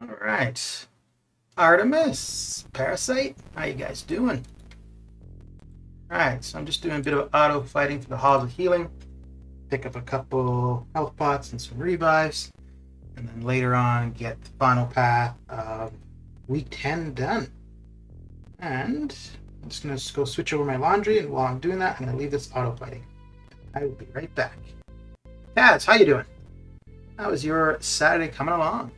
All right. Artemis, Parasite, how you guys doing? All right, so I'm just doing a bit of auto fighting for the Halls of Healing. Pick up a couple health pots and some revives, and then later on get the final path of week 10 done. And I'm just gonna go switch over my laundry, and while I'm doing that, I'm gonna leave this auto fighting. I will be right back. Kaz, how you doing? How is your Saturday coming along?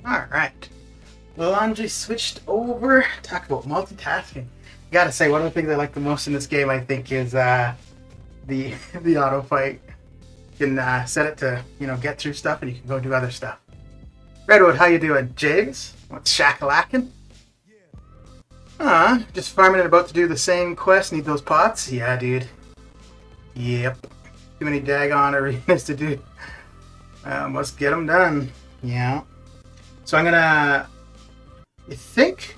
All right. Laundry switched over. Talk about multitasking. Gotta say, one of the things I like the most in this game, I think, is the the auto fight. You can set it to get through stuff, and you can go do other stuff. Redwood, how you doing? James, what's shackalacking? Just farming and about to do the same quest. Need those pots? Yeah, dude. Yep. Too many daggone arenas to do. Must get them done. Yeah. So I think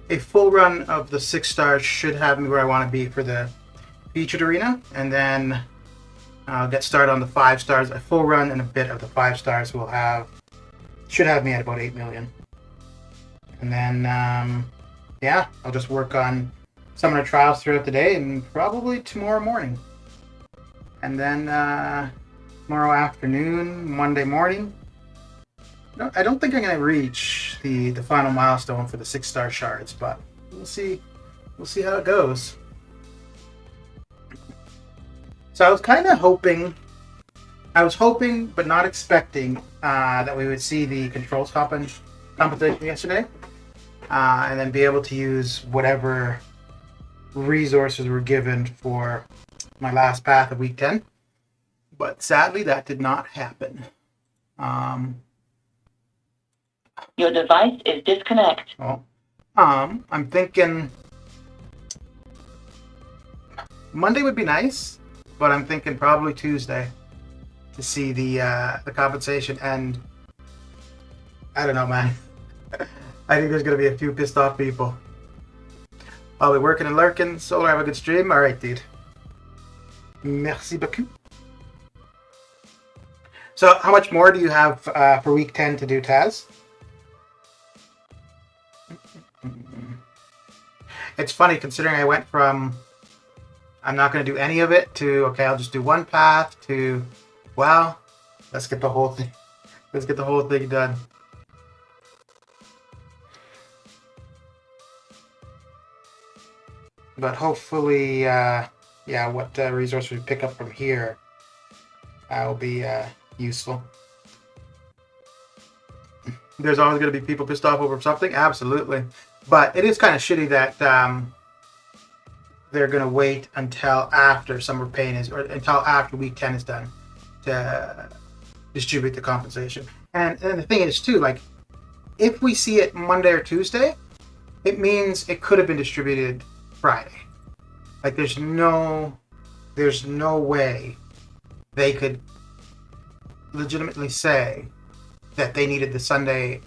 a full run of the 6 stars should have me where I want to be for the featured arena, and then I'll get started on the 5 stars. A full run and a bit of the 5 stars should have me at about 8 million. And then, yeah, I'll just work on some of the trials throughout the day and probably tomorrow morning. And then tomorrow afternoon, Monday morning. No, I don't think I'm going to reach the final milestone for the 6-star shards, but we'll see. We'll see how it goes. So I was kind of hoping, but not expecting that we would see the controls competition yesterday, and then be able to use whatever resources were given for my last path of week 10. But sadly, that did not happen. Your device is disconnected. Well, I'm thinking Monday would be nice, but I'm thinking probably Tuesday to see the compensation. And I don't know, man. I think there's gonna be a few pissed off people. I'll be working and lurking. Solar, have a good stream. All right, dude. Merci beaucoup. So, how much more do you have for week 10 to do, Taz? It's funny considering I went from I'm not going to do any of it to okay, I'll just do one path to well, let's get the whole thing. Let's get the whole thing done. But hopefully, yeah, what resource we pick up from here will be useful. There's always going to be people pissed off over something, absolutely. But it is kind of shitty that they're going to wait until after Summer Pain is, or until after week 10 is done to distribute the compensation. And the thing is, too, like, if we see it Monday or Tuesday, it means it could have been distributed Friday. Like, there's no way they could legitimately say that they needed the Saturday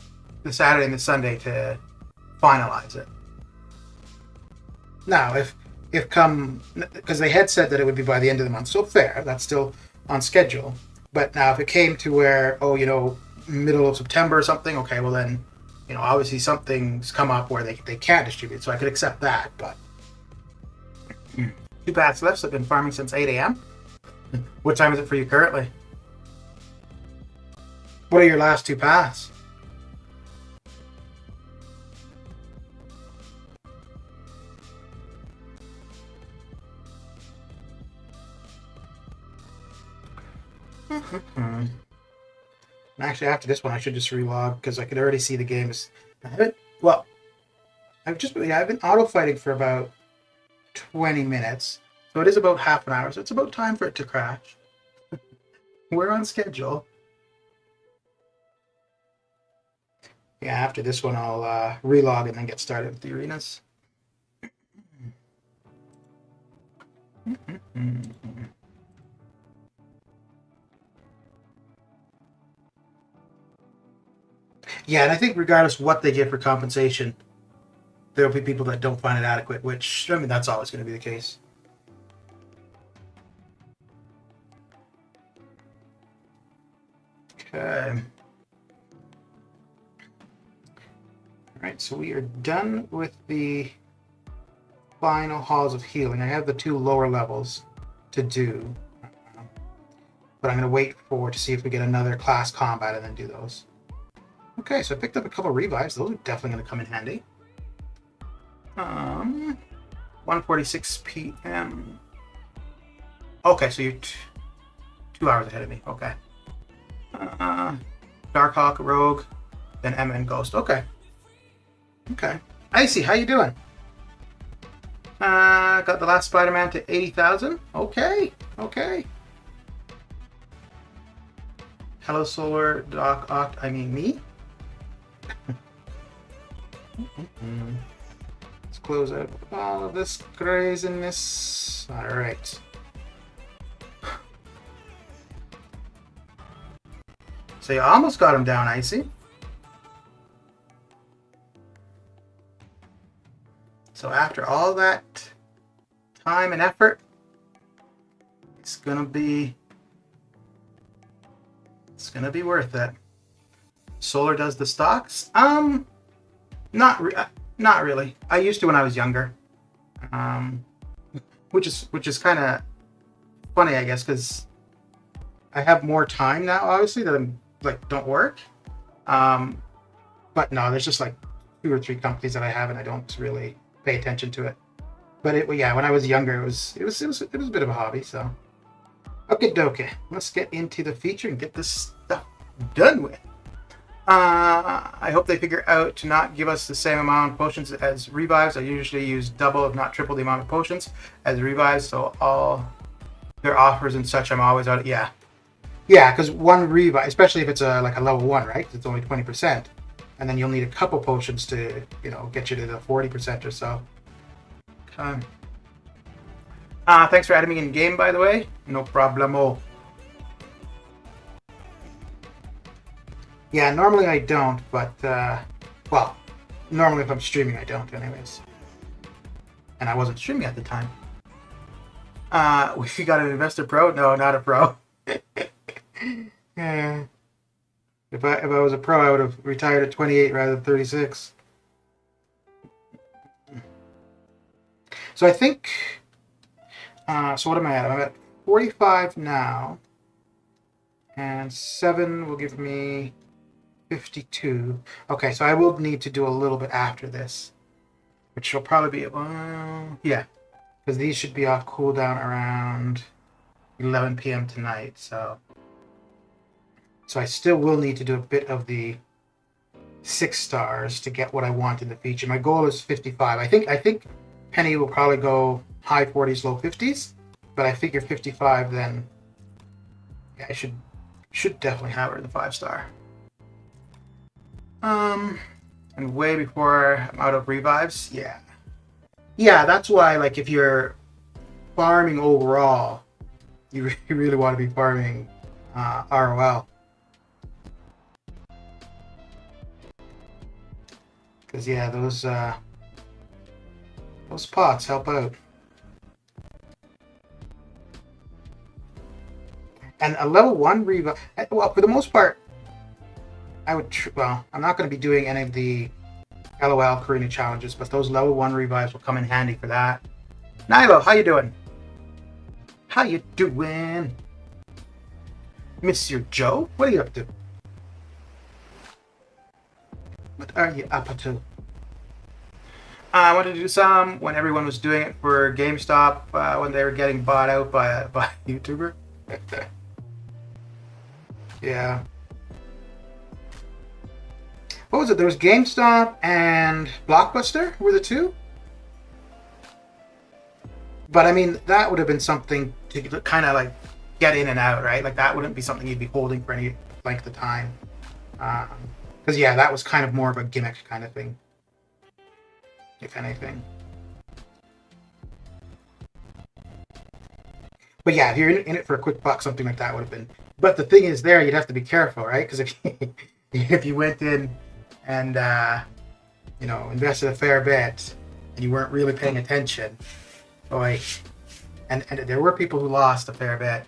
and the Sunday to finalize it. Now, if come, because they had said that it would be by the end of the month, so fair, that's still on schedule. But now if it came to where, middle of September or something, okay, well then, obviously something's come up where they can't distribute, so I could accept that, but 2 paths left. I've been farming since 8 a.m. What time is it for you currently? What are your last two paths? And actually, after this one, I should just relog because I could already see the game is. I haven't. Well, I've been auto fighting for about 20 minutes, so it is about half an hour. So it's about time for it to crash. We're on schedule. Yeah, after this one, I'll relog and then get started with the arenas. Yeah, and I think regardless what they give for compensation, there'll be people that don't find it adequate, which, I mean, that's always going to be the case. Okay. Alright, so we are done with the final halls of healing. I have the two lower levels to do. But I'm going to wait to see if we get another class combat and then do those. Okay, so I picked up a couple revives. Those are definitely going to come in handy. 1:46 p.m. Okay, so you're 2 hours ahead of me. Okay. Darkhawk, Rogue, then Emma and Ghost. Okay. Okay. Icy, how you doing? Got the last Spider-Man to 80,000. Okay. Okay. Hello, Solar, Doc, Oct, I mean me. Let's close out all of this craziness. Alright. So you almost got him down, Icy. So after all that time and effort, it's gonna be worth it. Solar does the stocks. Not really. I used to when I was younger, which is kind of funny, I guess, because I have more time now, obviously, that I'm like don't work. But no, there's just like 2 or 3 companies that I have, and I don't really pay attention to it. But yeah, when I was younger, it was a bit of a hobby. So, okay, dokie. Let's get into the feature and get this stuff done with. I hope they figure out to not give us the same amount of potions as revives. I usually use double, if not triple, the amount of potions as revives. So all their offers and such, I'm always out. Yeah, because one revive, especially if it's like a level 1, right? It's only 20%, and then you'll need a couple potions to get you to the 40% or so. Okay. Thanks for adding me in game, by the way. No problemo. Yeah, normally I don't, but, well, normally if I'm streaming I don't anyways. And I wasn't streaming at the time. We got an investor pro? No, not a pro. Yeah. If I was a pro, I would have retired at 28 rather than 36. So I think, so what am I at? I'm at 45 now. And 7 will give me 52. Okay, so I will need to do a little bit after this, which will probably be, yeah, because these should be off cooldown around 11 p.m. tonight. So I still will need to do a bit of the 6 stars to get what I want in the feature. My goal is 55. I think Penny will probably go high 40s, low 50s, but I figure 55. Then yeah, I should definitely have her in the 5-star. And way before I'm out of revives, yeah, that's why, like, if you're farming overall, you really want to be farming ROL, because yeah, those pots help out. And a level 1 revive, well, for the most part, I would, well, I'm not going to be doing any of the LOL Karina challenges, but those level 1 revives will come in handy for that. Nilo, how you doing? How you doing? Monsieur Joe? What are you up to? are you up to? I wanted to do some when everyone was doing it for GameStop when they were getting bought out by a YouTuber. Yeah. What was it? There was GameStop and Blockbuster were the two. But I mean, that would have been something to kind of like get in and out, right? Like that wouldn't be something you'd be holding for any length of time. Because yeah, that was kind of more of a gimmick kind of thing, if anything. But yeah, if you're in it for a quick buck, something like that would have been. But the thing is, there you'd have to be careful, right? Because if you went in and invested a fair bit and you weren't really paying attention, boy, and there were people who lost a fair bit,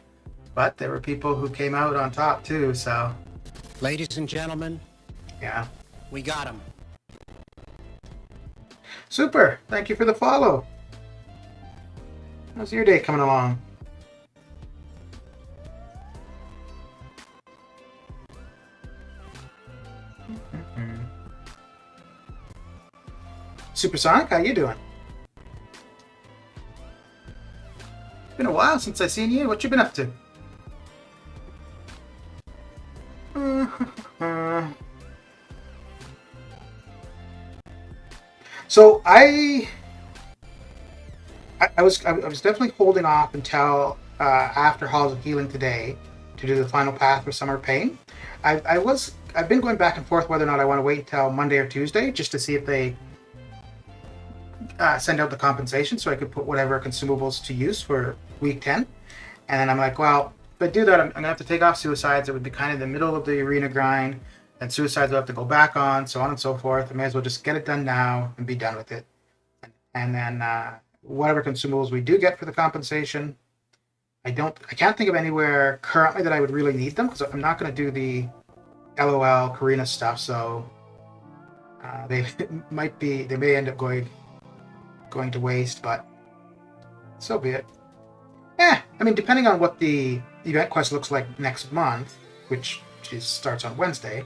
but there were people who came out on top too. So, ladies and gentlemen, yeah, we got him. Super. Thank you for the follow. How's your day coming along? Supersonic, how you doing? It's been a while since I seen you. What you been up to? So I was definitely holding off until after Halls of Healing today to do the final path for Summer Pain. I've been going back and forth whether or not I want to wait until Monday or Tuesday just to see if they send out the compensation so I could put whatever consumables to use for week 10. And then I'm like, well, if I do that, I'm going to have to take off Suicides. It would be kind of the middle of the arena grind, and Suicides will have to go back on, so on and so forth. I may as well just get it done now and be done with it. And then whatever consumables we do get for the compensation, I can't think of anywhere currently that I would really need them, because I'm not going to do the LOL Karina stuff, so they may end up going to waste, but so be it. I mean, depending on what the event quest looks like next month, which starts on Wednesday,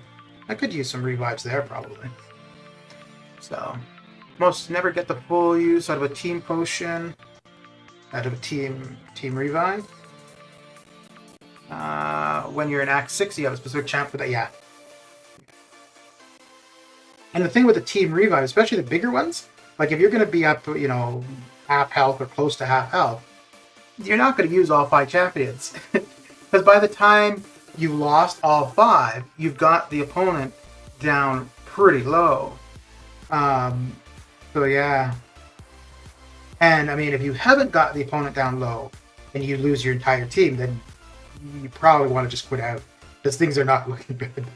I could use some revives there probably. So, most never get the full use out of a team potion, out of a team revive. When you're in Act 6, you have a specific champ for that. Yeah. And the thing with the team revive, especially the bigger ones, like if you're going to be up, half health or close to half health, you're not going to use all 5 champions. Because by the time you've lost all 5, you've got the opponent down pretty low. So yeah. And I mean, if you haven't got the opponent down low and you lose your entire team, then you probably want to just quit out, because things are not looking good.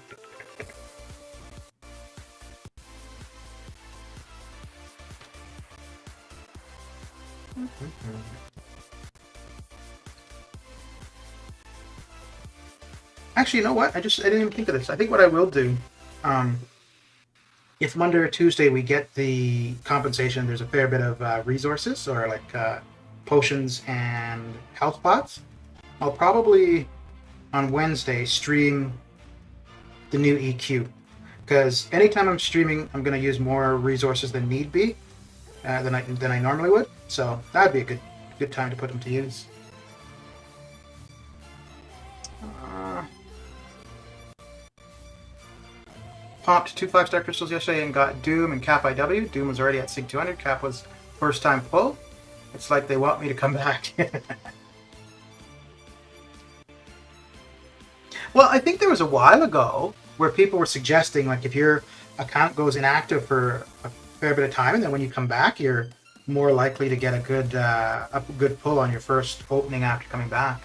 Actually, you know what? I didn't even think of this. I think what I will do, if Monday or Tuesday we get the compensation, there's a fair bit of resources or like potions and health pots, I'll probably on Wednesday stream the new EQ, because anytime I'm streaming, I'm going to use more resources than need be than I normally would. So that'd be a good time to put them to use. Popped 2 5-star crystals yesterday and got Doom and Cap IW. Doom was already at Sig 200. Cap was first time full. It's like they want me to come back. Well, I think there was a while ago where people were suggesting, like, if your account goes inactive for a fair bit of time, and then when you come back, you're more likely to get a good pull on your first opening after coming back.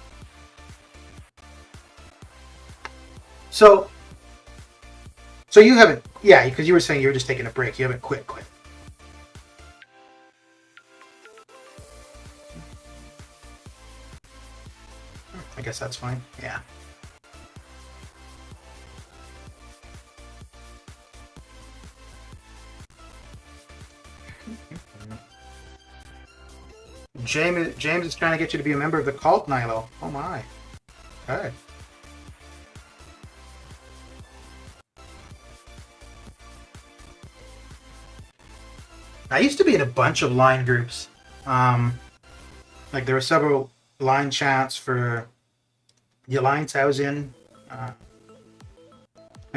So you haven't, yeah, because you were saying you were just taking a break. You haven't quit. I guess that's fine. Yeah. James is trying to get you to be a member of the cult, Nilo. Oh my. Okay. I used to be in a bunch of line groups. Like there were several line chats for the alliance I was in. I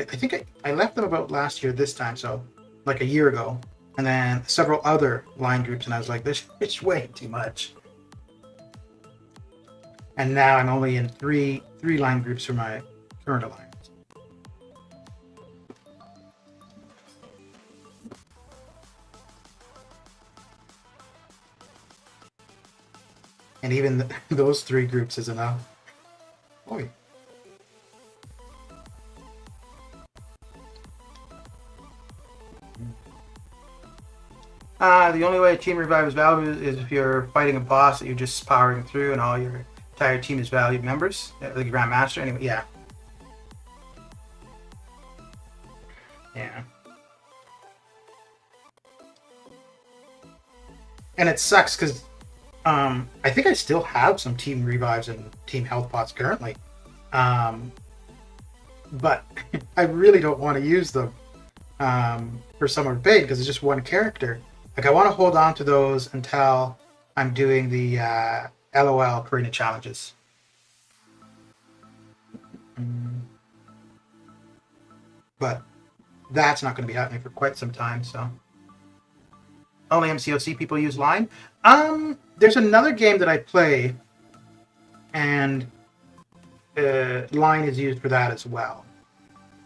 think I left them about last year this time, so like a year ago. And then several other line groups, and I was like, this is way too much. And now I'm only in three line groups for my current alliance. And even those 3 groups is enough. Oy. The only way a team revive is valuable is if you're fighting a boss that you're just powering through and all your entire team is valued members. The Grand Master, anyway, yeah. Yeah. And it sucks because I think I still have some team revives and team health pots currently. But I really don't want to use them for Summer of Pain because it's just one character. Like I want to hold on to those until I'm doing the LOL Karina challenges. But that's not going to be happening for quite some time, so. Only MCOC people use line. There's another game that I play, and line is used for that as well.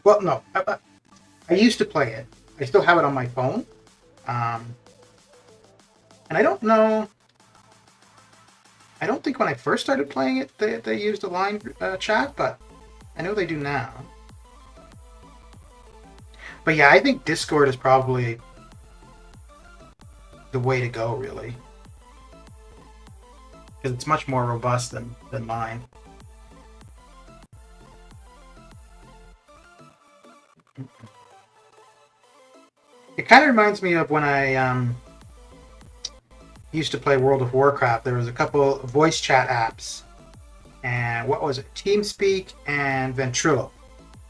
Well, no, I used to play it. I still have it on my phone, and I don't know. I don't think when I first started playing it they used a line chat, but I know they do now. But yeah, I think Discord is probably the way to go, really, because it's much more robust than mine. It kind of reminds me of when I used to play World of Warcraft. There was a couple voice chat apps, and what was it? TeamSpeak and Ventrilo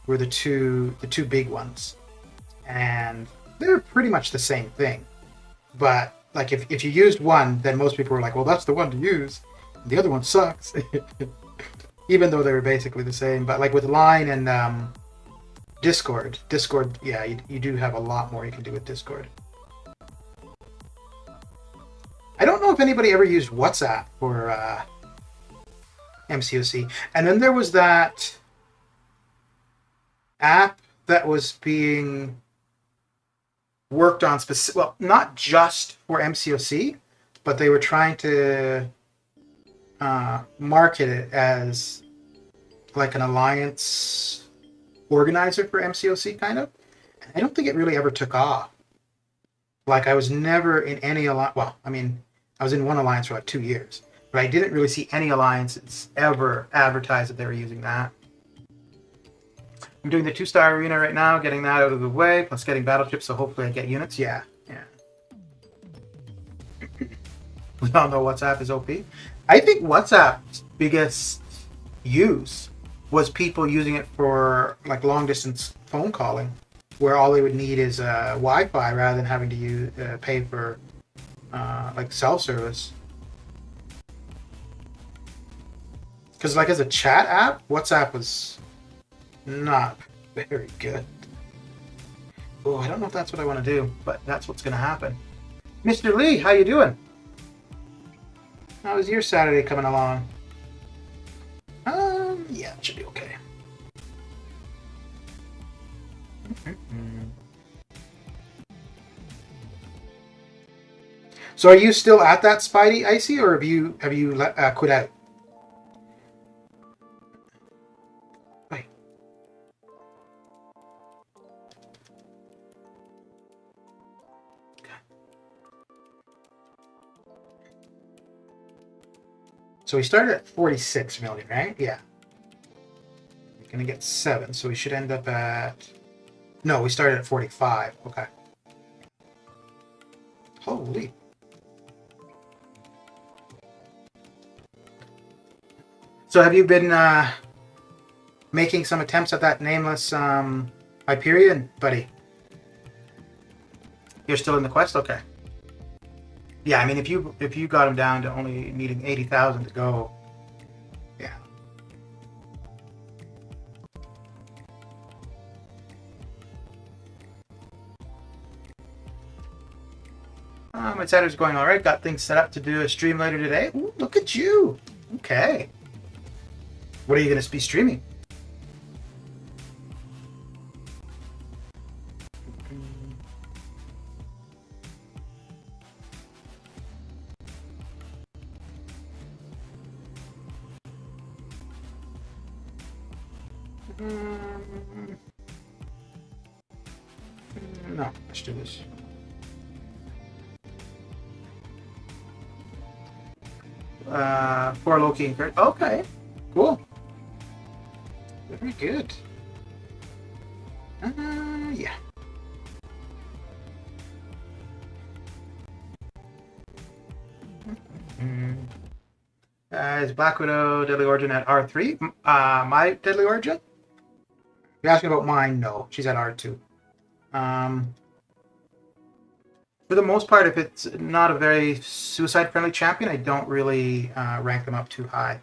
were the two big ones, and they're pretty much the same thing. But like if you used one, then most people were like, well, that's the one to use. The other one sucks. Even though they were basically the same. But like with Line and Discord, yeah, you do have a lot more you can do with Discord. I don't know if anybody ever used WhatsApp for MCOC. And then there was that app that was being worked on well, not just for MCOC, but they were trying to market it as like an alliance organizer for MCOC, kind of. I don't think it really ever took off. Like I was never in any alliance. Well, I mean, I was in one alliance for like 2 years, but I didn't really see any alliances ever advertise that they were using that. I'm doing the 2-star arena right now, getting that out of the way, plus getting battleships, so hopefully I get units. Yeah. We all know WhatsApp is OP. I think WhatsApp's biggest use was people using it for like long distance phone calling, where all they would need is Wi-Fi rather than having to pay for like cell service. Because like as a chat app, WhatsApp was not very good. Oh, I don't know if that's what I want to do, but that's what's going to happen. Mr. Lee, how you doing? How was your Saturday coming along? Yeah, it should be okay. So, are you still at that Spidey, Icy, or have you quit out? Wait. So we started at 46 million, right? Yeah. We're gonna get 7, so we should end up at. No, we started at 45. Okay. Holy. So have you been making some attempts at that nameless Hyperion, buddy? You're still in the quest? Okay. Yeah, I mean, if you got him down to only needing 80,000 to go, yeah. My Saturday's going all right. Got things set up to do a stream later today. Ooh, look at you. Okay. What are you going to be streaming? No, let's do this. For Loki and Kurt. Okay, cool. Very good. Yeah. Is Black Widow Deadly Origin at R3? My Deadly Origin? You're asking about mine? No, she's at R2. For the most part, if it's not a very suicide-friendly champion, I don't really rank them up too high.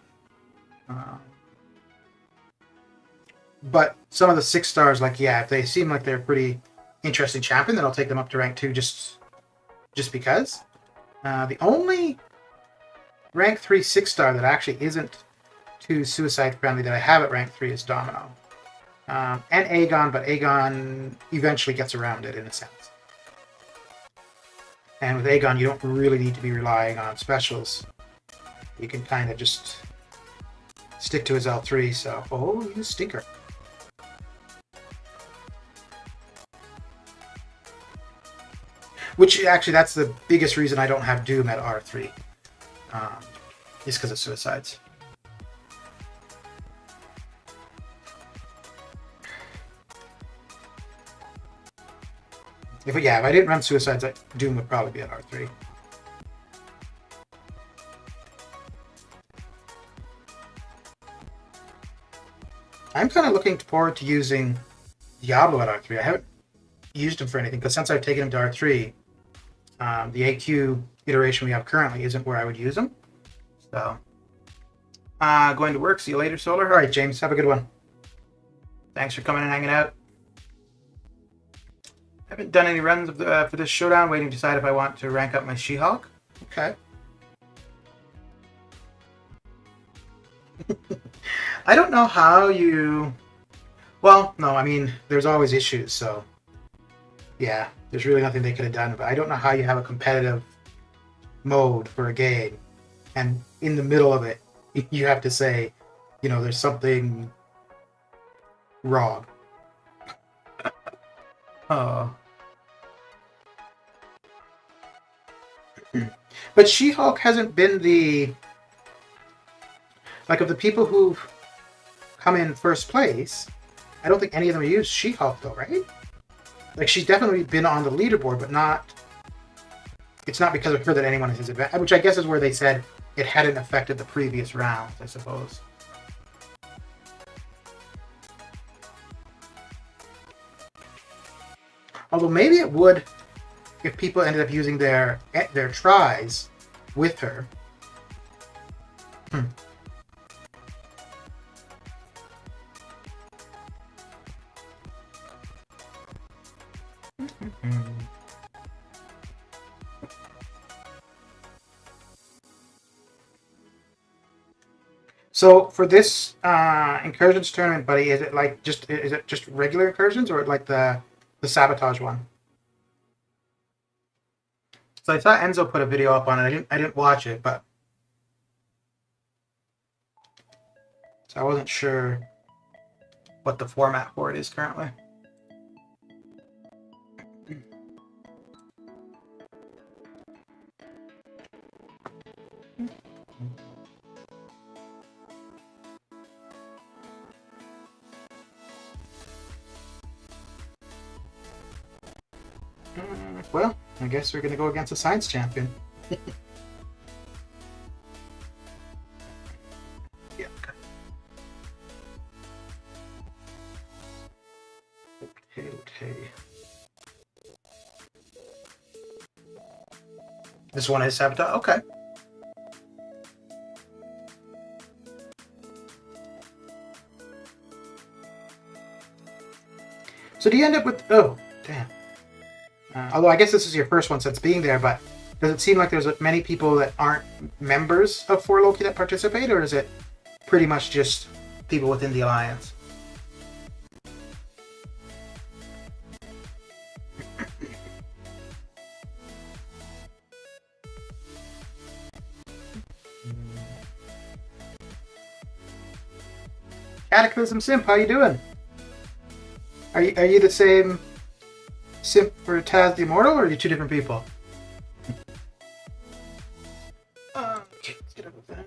But some of the 6 stars, like, yeah, if they seem like they're a pretty interesting champion, then I'll take them up to rank 2 just because. The only rank 3 6-star that actually isn't too suicide-friendly that I have at rank 3 is Domino. And Aegon, but Aegon eventually gets around it in a sense. And with Aegon, you don't really need to be relying on specials. You can kind of just stick to his L3, so... Oh, you stinker. Which, actually, that's the biggest reason I don't have Doom at R3. Is because of suicides. If I didn't run suicides, Doom would probably be at R3. I'm kind of looking forward to using Diablo at R3. I haven't used him for anything, because since I've taken him to R3, the AQ iteration we have currently isn't where I would use him. So, going to work. See you later, Solar. All right, James, have a good one. Thanks for coming and hanging out. Haven't done any runs of for this showdown. Waiting to decide if I want to rank up my She-Hulk. Okay. I don't know how you... Well, no, I mean, there's always issues, so... Yeah, there's really nothing they could have done, but I don't know how you have a competitive mode for a game, and in the middle of it, you have to say, there's something wrong. Oh. But She-Hulk hasn't been the... Like, of the people who've come in first place, I don't think any of them have used She-Hulk, though, right? Like, she's definitely been on the leaderboard, but not... It's not because of her that anyone has advanced, which I guess is where they said it hadn't affected the previous rounds, I suppose. Although maybe it would if people ended up using their tries with her. So for this incursions tournament, buddy, is it just regular incursions, or like the sabotage one? So I saw Enzo put a video up on it. I didn't watch it, but so I wasn't sure what the format for it is currently. Well, I guess we're going to go against a science champion. Yeah. Okay. This one is sabotage. Okay. So do you end up with... Oh, damn. Although I guess this is your first one since being there, but does it seem like there's many people that aren't members of 4 Loki that participate, or is it pretty much just people within the Alliance? Cataclysm Simp, how you doing? Are you the same Simp for Taz the Immortal, or are you 2 different people? Okay, let's get up with that.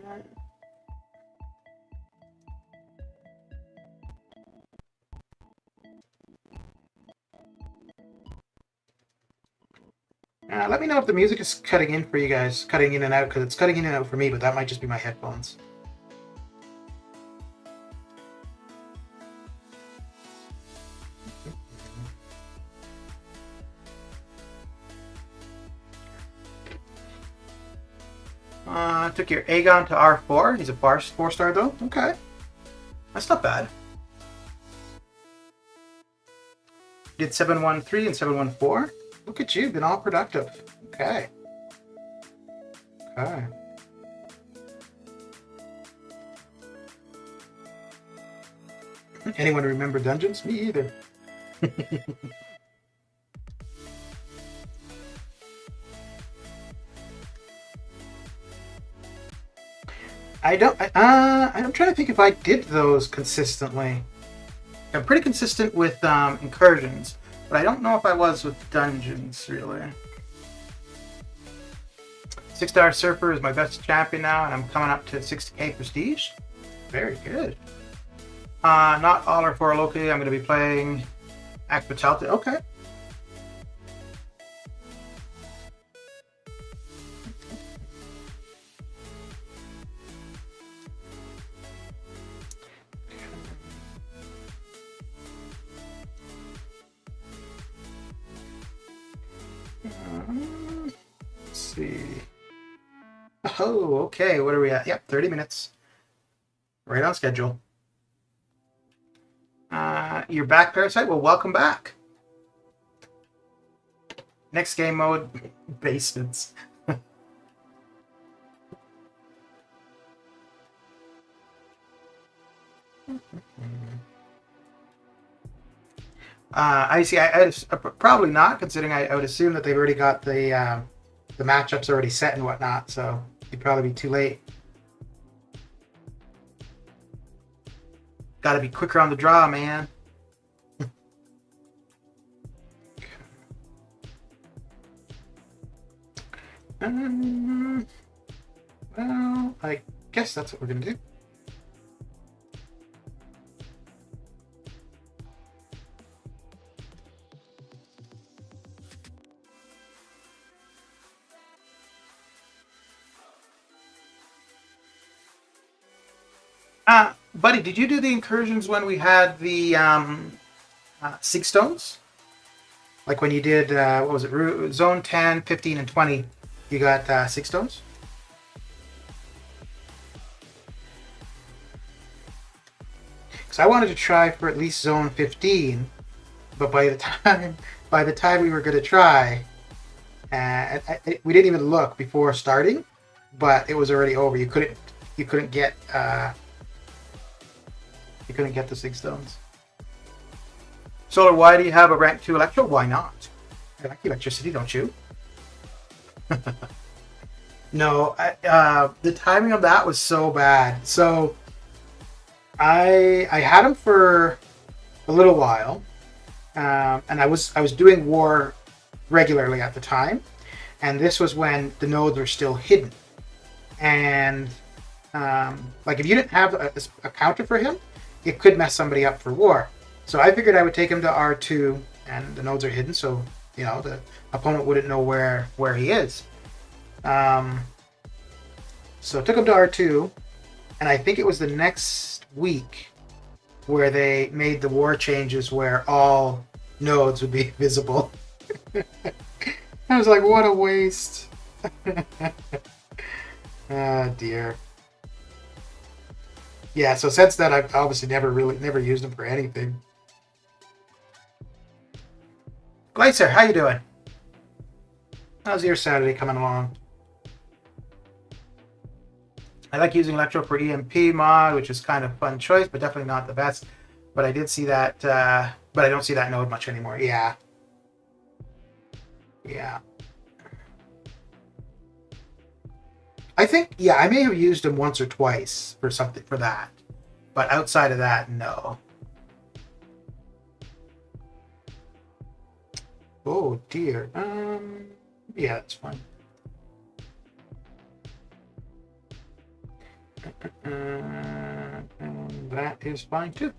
Let me know if the music is cutting in for you guys, cutting in and out, because it's cutting in and out for me, but that might just be my headphones. Took your Aegon to R4. He's a 4-star though. Okay. That's not bad. Did 713 and 714. Look at you, been all productive. Okay. Okay. Anyone remember dungeons? Me either. I'm trying to think if I did those consistently. I'm pretty consistent with incursions, but I don't know if I was with dungeons, really. 6-star Surfer is my best champion now, and I'm coming up to 60k prestige. Very good. Not all are for Loki. I'm going to be playing Akbatalti. Okay. Let's see. Oh, okay. What are we at? Yep, 30 minutes. Right on schedule. You're back, Parasite. Well, welcome back. Next game mode, basements. I see. I probably not, considering I would assume that they've already got the matchups already set and whatnot. So you'd probably be too late. Got to be quicker on the draw, man. Well, I guess that's what we're gonna do. Buddy, did you do the incursions when we had the Sig Stones? Like when you did, what was it, Zone 10, 15, and 20, you got Sig Stones? Because I wanted to try for at least Zone 15, but by the time we were going to try, we didn't even look before starting, but it was already over. You couldn't get the Sig Stones. Solar, why do you have a rank 2 Electro? Why not? I like electricity, don't you? No, the timing of that was so bad. So I had him for a little while, and I was doing war regularly at the time, and this was when the nodes were still hidden. And like if you didn't have a counter for him, it could mess somebody up for war. So I figured I would take him to R2, and the nodes are hidden, so you know the opponent wouldn't know where he is. So I took him to R2, and I think it was the next week where they made the war changes where all nodes would be visible. I was like, what a waste. Ah, dear. Yeah, so since then I've obviously never used them for anything. Glacier, how you doing? How's your Saturday coming along? I like using Electro for EMP mod, which is kind of a fun choice, but definitely not the best. But I did see that, but I don't see that node much anymore. Yeah. Yeah. I think, yeah, I may have used them once or twice for something for that. But outside of that, no. Oh dear. Yeah, that's fine. And that is fine too.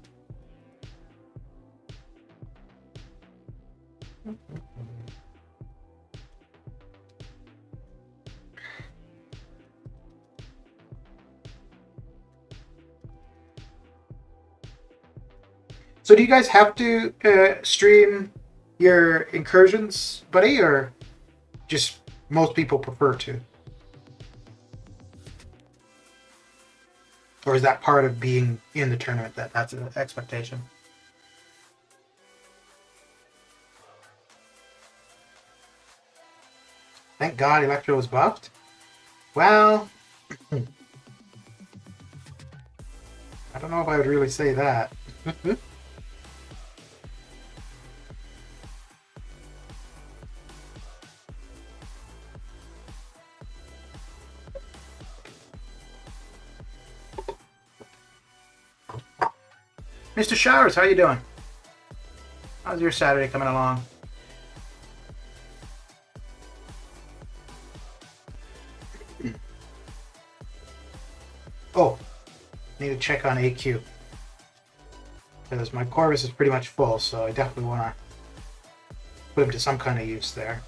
So do you guys have to stream your incursions, buddy, or just most people prefer to? Or is that part of being in the tournament that's an expectation? Thank God Electro was buffed. Well, I don't know if I would really say that. Mr. Showers, how you doing? How's your Saturday coming along? Oh, need to check on AQ. Because my Corvus is pretty much full, so I definitely want to put him to some kind of use there.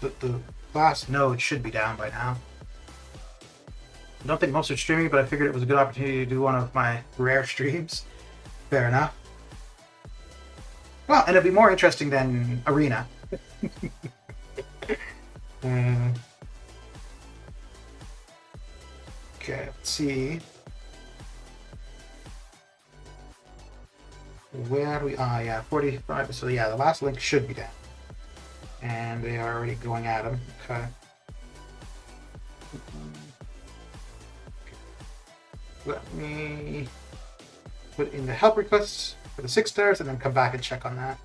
The last node should be down by now. I don't think most are streaming, but I figured it was a good opportunity to do one of my rare streams. Fair enough. Well, and it'll be more interesting than Arena. Okay, let's see. Where are we? Ah, yeah, 45. So yeah, the last link should be down. And they are already going at him. Okay. Let me put in the help requests for the 6 stars and then come back and check on that.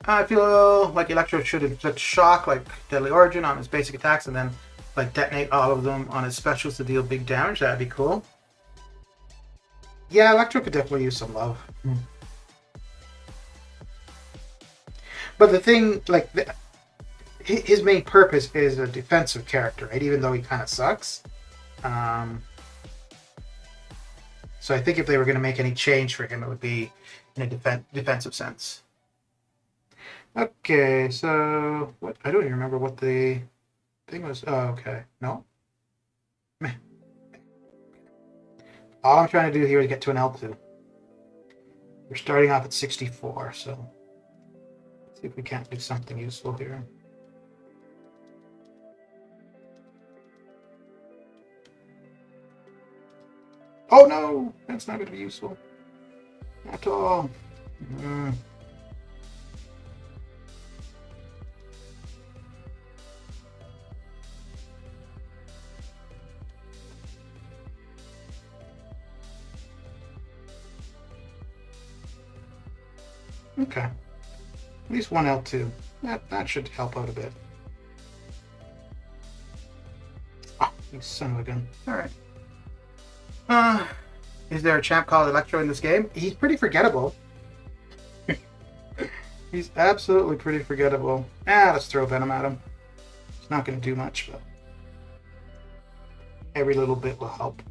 I feel like Electro should inflict shock like Deadly Origin on his basic attacks and then like detonate all of them on his specials to deal big damage. That'd be cool. Yeah, Electro could definitely use some love. But the thing, like, his main purpose is a defensive character, right? Even though he kind of sucks. So I think if they were going to make any change for him, it would be in a defensive sense. Okay, so what? I don't even remember what the thing was. Oh, okay. No? Meh. All I'm trying to do here is get to an L2. We're starting off at 64, so let's see if we can't do something useful here. Oh no! That's not going to be useful. At all. Okay. At least one L2. That should help out a bit. Ah, you son of a gun. Alright. Is there a champ called Electro in this game? He's pretty forgettable. He's absolutely pretty forgettable. Let's throw Venom at him. It's not going to do much, but every little bit will help.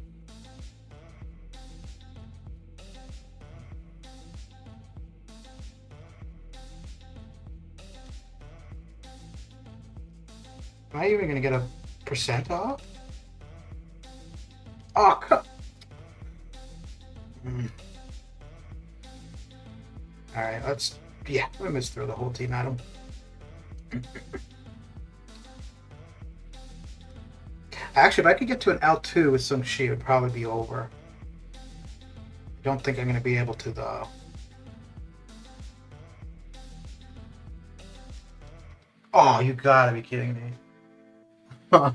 Am I even going to get a % off? Oh, Alright, let's... Yeah, let me just throw the whole team at him. Actually, if I could get to an L2 with some Shi, it would probably be over. I don't think I'm going to be able to, though. Oh, you gotta be kidding me. Oh,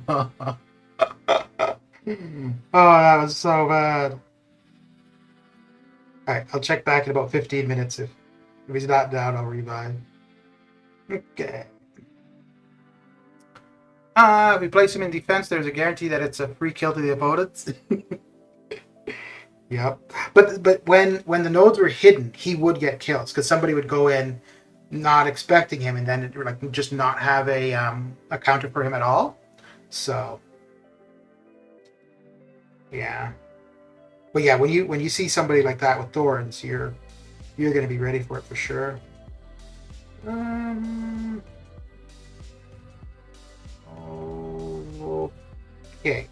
that was so bad. Alright, I'll check back in about 15 minutes. If he's not down, I'll revive. Okay. If we place him in defense, there's a guarantee that it's a free kill to the opponents. Yep. But when the nodes were hidden, he would get kills because somebody would go in not expecting him and then it, like just not have a counter for him at all. So yeah. But yeah, when you see somebody like that with thorns, you're gonna be ready for it for sure. Okay.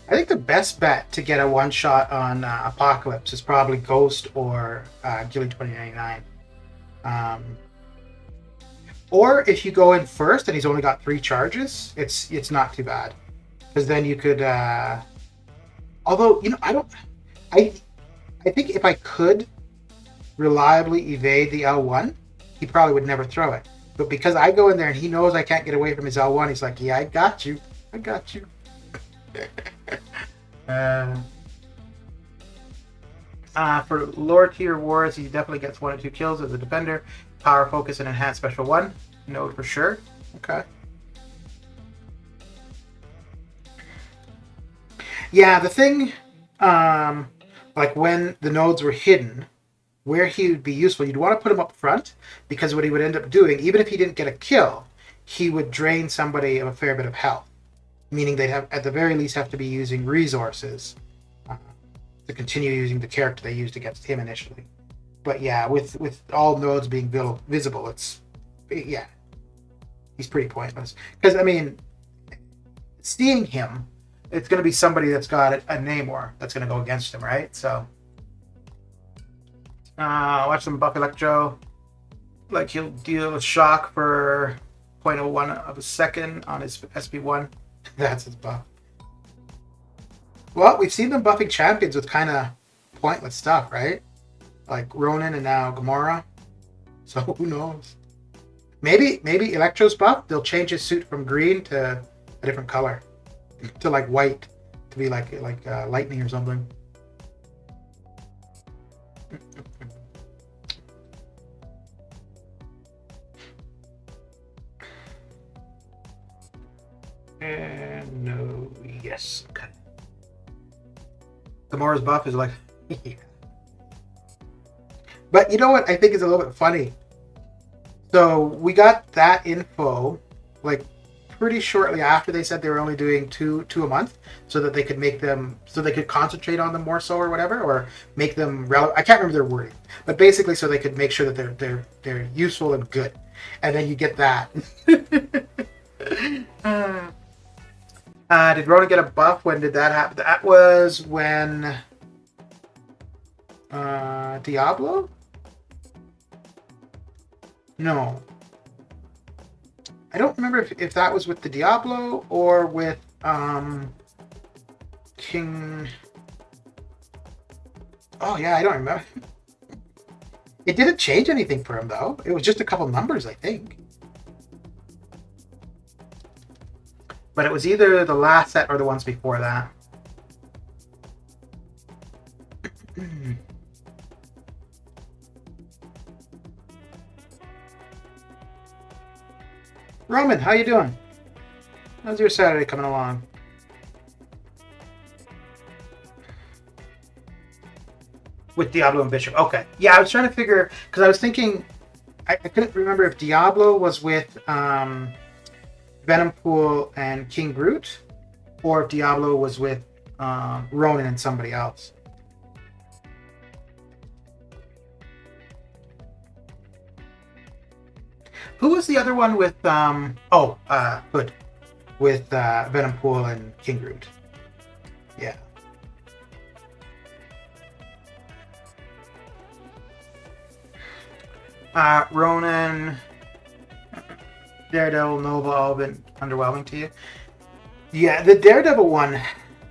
I think the best bet to get a one-shot on Apocalypse is probably Ghost or Gilly 2099. Or if you go in first and he's only got 3 charges, it's not too bad. Because then you could... although, you know, I think if I could reliably evade the L1, he probably would never throw it. But because I go in there and he knows I can't get away from his L1, he's like, yeah, I got you. I got you. For lower tier wars, he definitely gets 1 or 2 kills as a defender. Power, focus, and enhanced special 1. Node for sure. Okay. Yeah, the thing, like when the nodes were hidden, where he would be useful, you'd want to put him up front because what he would end up doing, even if he didn't get a kill, he would drain somebody of a fair bit of health. Meaning they'd have, at the very least, have to be using resources to continue using the character they used against him initially. But yeah, with all nodes being visible, yeah, he's pretty pointless. Because, I mean, seeing him, it's going to be somebody that's got a Namor that's going to go against him, right? So, watch them buff Electro. Like, he'll deal with shock for 0.01 of a second on his SP1. That's his buff. Well, we've seen them buffing champions with kind of pointless stuff, right? Like Ronin and now Gamora. So who knows? Maybe Electro's buff, they'll change his suit from green to a different color. To like white. To be like lightning or something. And no, yes, okay. Gamora's buff is like, yeah. But you know what I think is a little bit funny? So we got that info like pretty shortly after they said they were only doing two a month, so that they could make them, so they could concentrate on them more so or whatever, or make them relevant. I can't remember their wording, but basically so they could make sure that they're useful and good. And then you get that. Did Ronan get a buff? When did that happen? That was when Diablo? No. I don't remember if that was with the Diablo or with King... Oh yeah, I don't remember. It didn't change anything for him though. It was just a couple numbers, I think. But it was either the last set or the ones before that. Roman, how you doing? How's your Saturday coming along? With Diablo and Bishop. Okay. Yeah, I was trying to figure, because I was thinking, I couldn't remember if Diablo was with Venompool and King Groot, or if Diablo was with Ronan and somebody else. Who was the other one with Hood with Venompool and Kingroot? Yeah. Ronan, Daredevil, Nova, all been underwhelming to you? Yeah, the Daredevil one,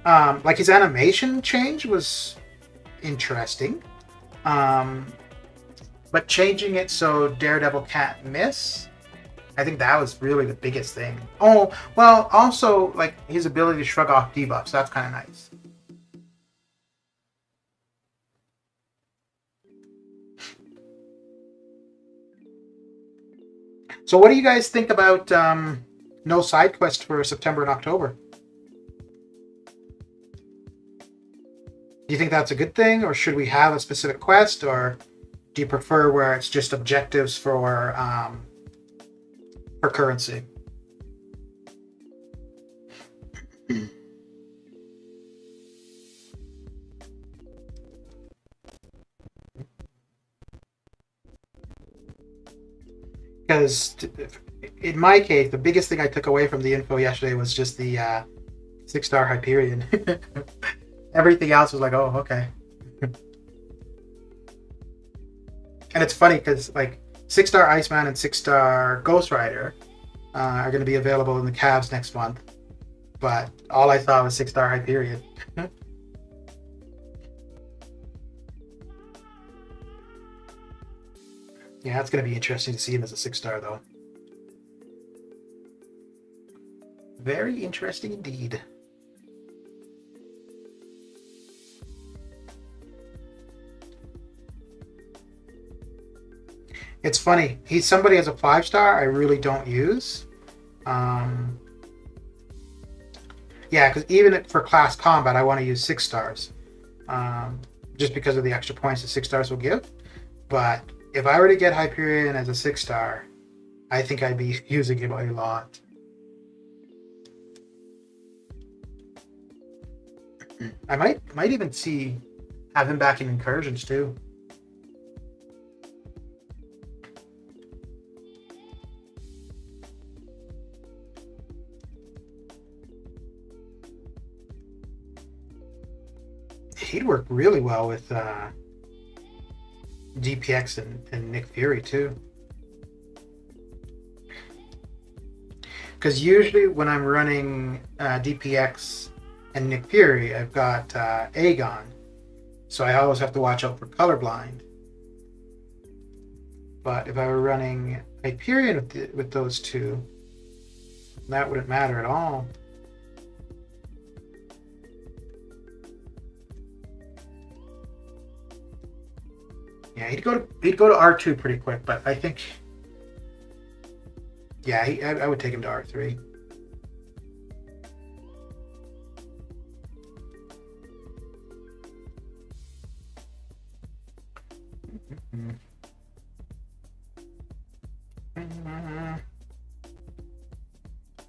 like his animation change was interesting. But changing it so Daredevil can't miss, I think that was really the biggest thing. Oh, well, also, like, his ability to shrug off debuffs, that's kind of nice. So what do you guys think about no side quest for September and October? Do you think that's a good thing, or should we have a specific quest, or do you prefer where it's just objectives for currency? Because in my case, the biggest thing I took away from the info yesterday was just the 6-star Hyperion. Everything else was like, oh, okay. And it's funny because like 6-star Iceman and 6-star Ghost Rider are going to be available in the Cavs next month. But all I saw was 6-star Hyperion. Yeah, it's going to be interesting to see him as a 6-star, though. Very interesting indeed. It's funny. He's somebody as a 5-star I really don't use. Yeah, because even for class combat, I want to use 6 stars. Just because of the extra points that 6 stars will give. But if I were to get Hyperion as a 6-star, I think I'd be using him a lot. I might even have him back in incursions too. He'd work really well with DPX and Nick Fury too. Because usually when I'm running DPX and Nick Fury, I've got Aegon. So I always have to watch out for colorblind. But if I were running Hyperion with those two, that wouldn't matter at all. Yeah, he'd go to R2 pretty quick, but I think, yeah, I would take him to R3.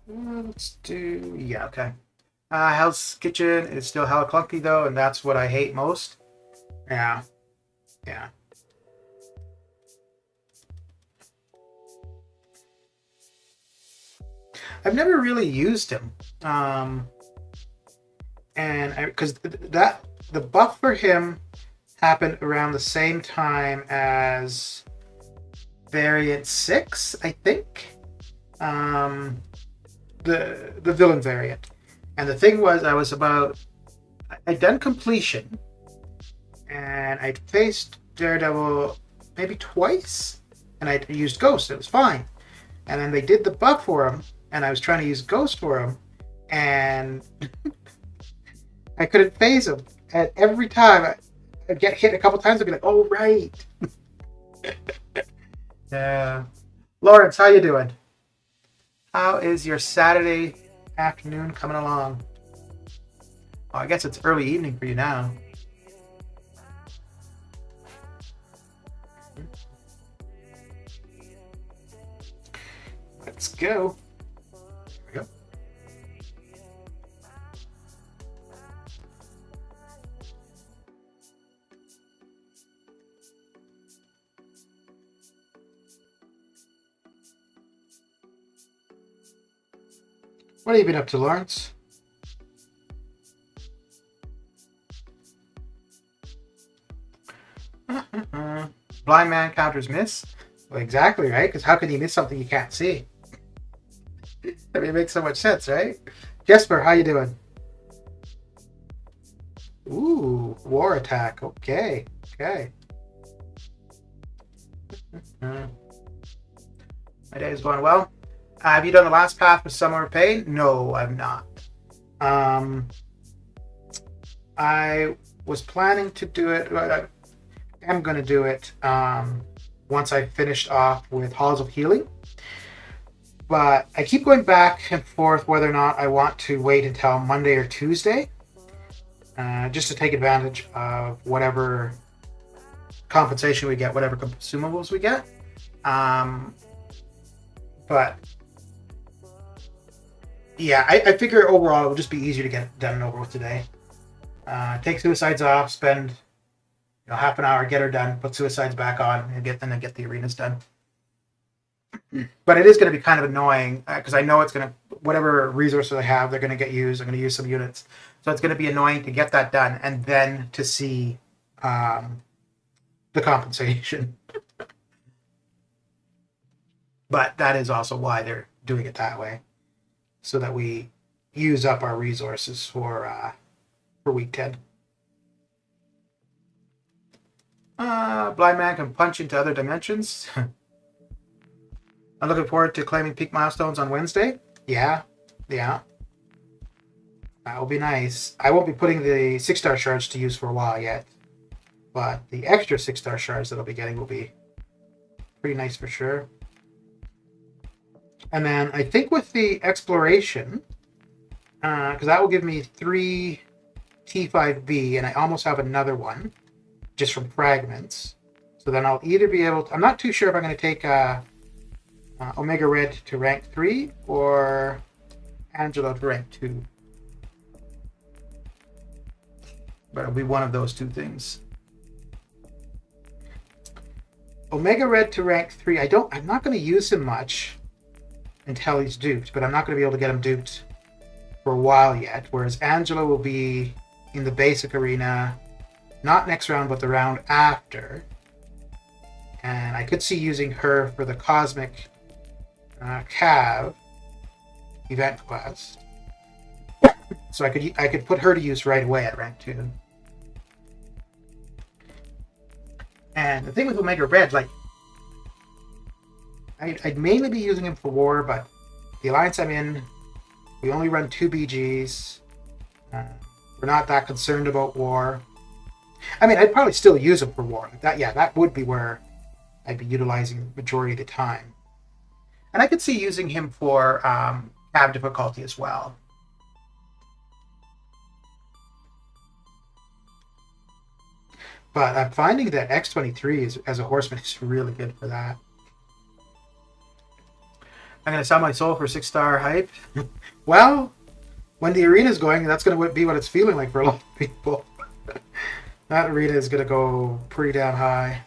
Let's do, yeah, okay. Hell's Kitchen is still hella clunky though, and that's what I hate most. Yeah. I've never really used him, and because the buff for him happened around the same time as variant 6, I think, the villain variant. And the thing was, I'd done completion, and I'd faced Daredevil maybe twice, and I'd used Ghost. It was fine, and then they did the buff for him. And I was trying to use Ghost for him, and I couldn't phase him. And every time I'd get hit a couple times, I'd be like, "Oh right." Yeah. Lawrence, how you doing? How is your Saturday afternoon coming along? Oh, I guess it's early evening for you now. Let's go. What have you been up to, Lawrence? Blind man counters miss. Well, exactly, right? Because how can you miss something you can't see? I mean, it makes so much sense, right? Jesper, how you doing? Ooh, war attack. Okay, okay. My day is going well. Have you done the last path with Summer Pay? No, I'm not. I was planning to do it. I am going to do it once I finished off with Halls of Healing. But I keep going back and forth whether or not I want to wait until Monday or Tuesday, just to take advantage of whatever compensation we get, whatever consumables we get. But yeah, I figure overall it will just be easier to get it done and over with today. Take suicides off, spend half an hour, get her done, put suicides back on, and then get the arenas done. But it is going to be kind of annoying because I know it's going to, whatever resources I have, they're going to get used. I'm going to use some units. So it's going to be annoying to get that done and then to see the compensation. But that is also why they're doing it that way, so that we use up our resources for week 10. Blind man can punch into other dimensions. I'm looking forward to claiming peak milestones on Wednesday. Yeah. That will be nice. I won't be putting the 6-star shards to use for a while yet, but the extra 6-star shards that I'll be getting will be pretty nice for sure. And then I think with the exploration, because that will give me 3 T5B, and I almost have another one just from fragments. So then I'll either be able to, I'm not too sure if I'm going to take Omega Red to rank 3 or Angela to rank 2. But it'll be one of those two things. Omega Red to rank 3, I'm not going to use him much until he's duped, but I'm not going to be able to get him duped for a while yet, whereas Angela will be in the basic arena, not next round, but the round after. And I could see using her for the Cosmic Cav event quest. So I could put her to use right away at rank 2. And the thing with Omega Red, like, I'd mainly be using him for war, but the alliance I'm in, we only run 2 BGs. We're not that concerned about war. I mean, I'd probably still use him for war. That would be where I'd be utilizing the majority of the time. And I could see using him for Cav difficulty as well. But I'm finding that X23 as a horseman is really good for that. I'm going to sell my soul for 6-star hype. Well, when the arena's going, that's going to be what it's feeling like for a lot of people. That arena is going to go pretty damn high.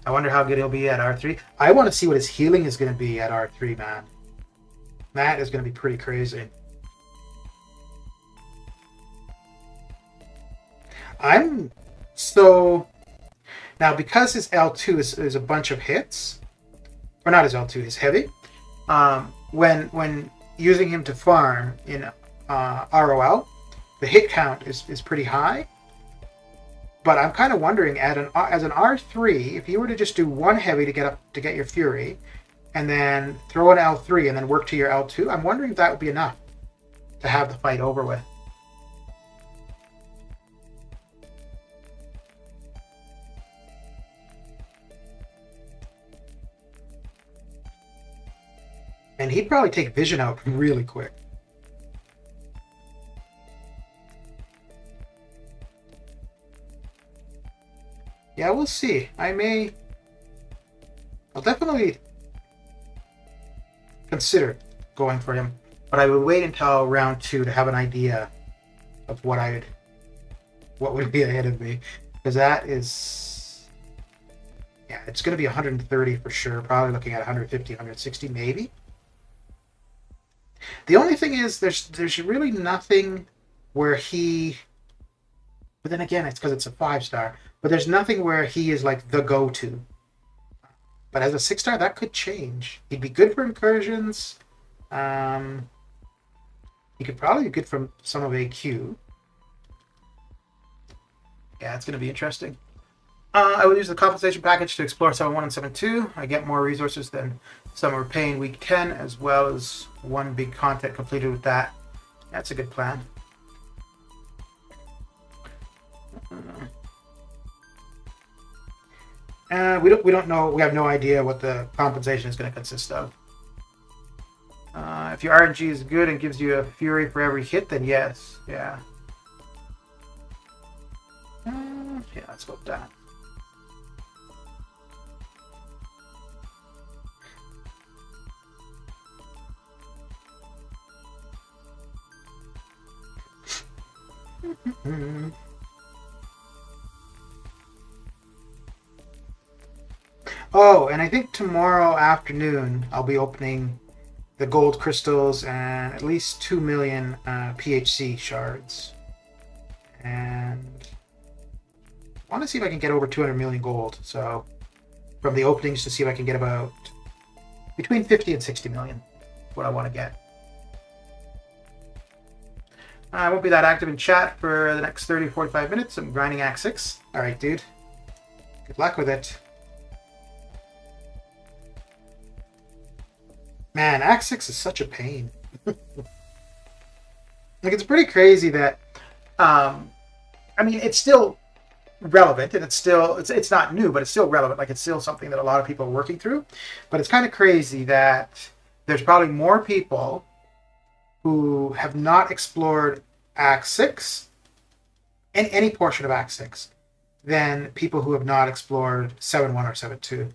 I wonder how good he'll be at R3. I want to see what his healing is going to be at R3, man. That is going to be pretty crazy. Now because his L2 is a bunch of hits, or not his L2, his heavy. When using him to farm in ROL, the hit count is pretty high. But I'm kind of wondering, as an R3, if you were to just do 1 heavy to get your Fury, and then throw an L3 and then work to your L2, I'm wondering if that would be enough to have the fight over with. And he'd probably take vision out really quick. Yeah, we'll see. I'll definitely consider going for him. But I would wait until round 2 to have an idea of what would be ahead of me. Because that is... Yeah, it's going to be 130 for sure. Probably looking at 150, 160 maybe. The only thing is, there's really nothing where he. But then again, it's because it's a 5-star. But there's nothing where he is like the go-to. But as a 6-star, that could change. He'd be good for incursions. He could probably be good from some of AQ. Yeah, it's going to be interesting. I will use the compensation package to explore 7.1 and 7.2. I get more resources than Summer Pain Week 10, as well as one big content completed with that. That's a good plan. We don't know. We have no idea what the compensation is going to consist of. If your RNG is good and gives you a fury for every hit, then yes. Yeah. Yeah, let's go with that. Oh, and I think tomorrow afternoon I'll be opening the gold crystals and at least 2 million PHC shards. And I want to see if I can get over 200 million gold. So from the openings to see if I can get about between 50 and 60 million. What I want to get. I won't be that active in chat for the next 30-45 minutes. I'm grinding Act 6. All right, dude. Good luck with it. Man, Act 6 is such a pain. Like, it's pretty crazy that, I mean, it's still relevant, and it's not new, but it's still relevant. Like, it's still something that a lot of people are working through. But it's kind of crazy that there's probably more people who have not explored Act 6 in any portion of Act 6 than people who have not explored 7.1 or 7.2.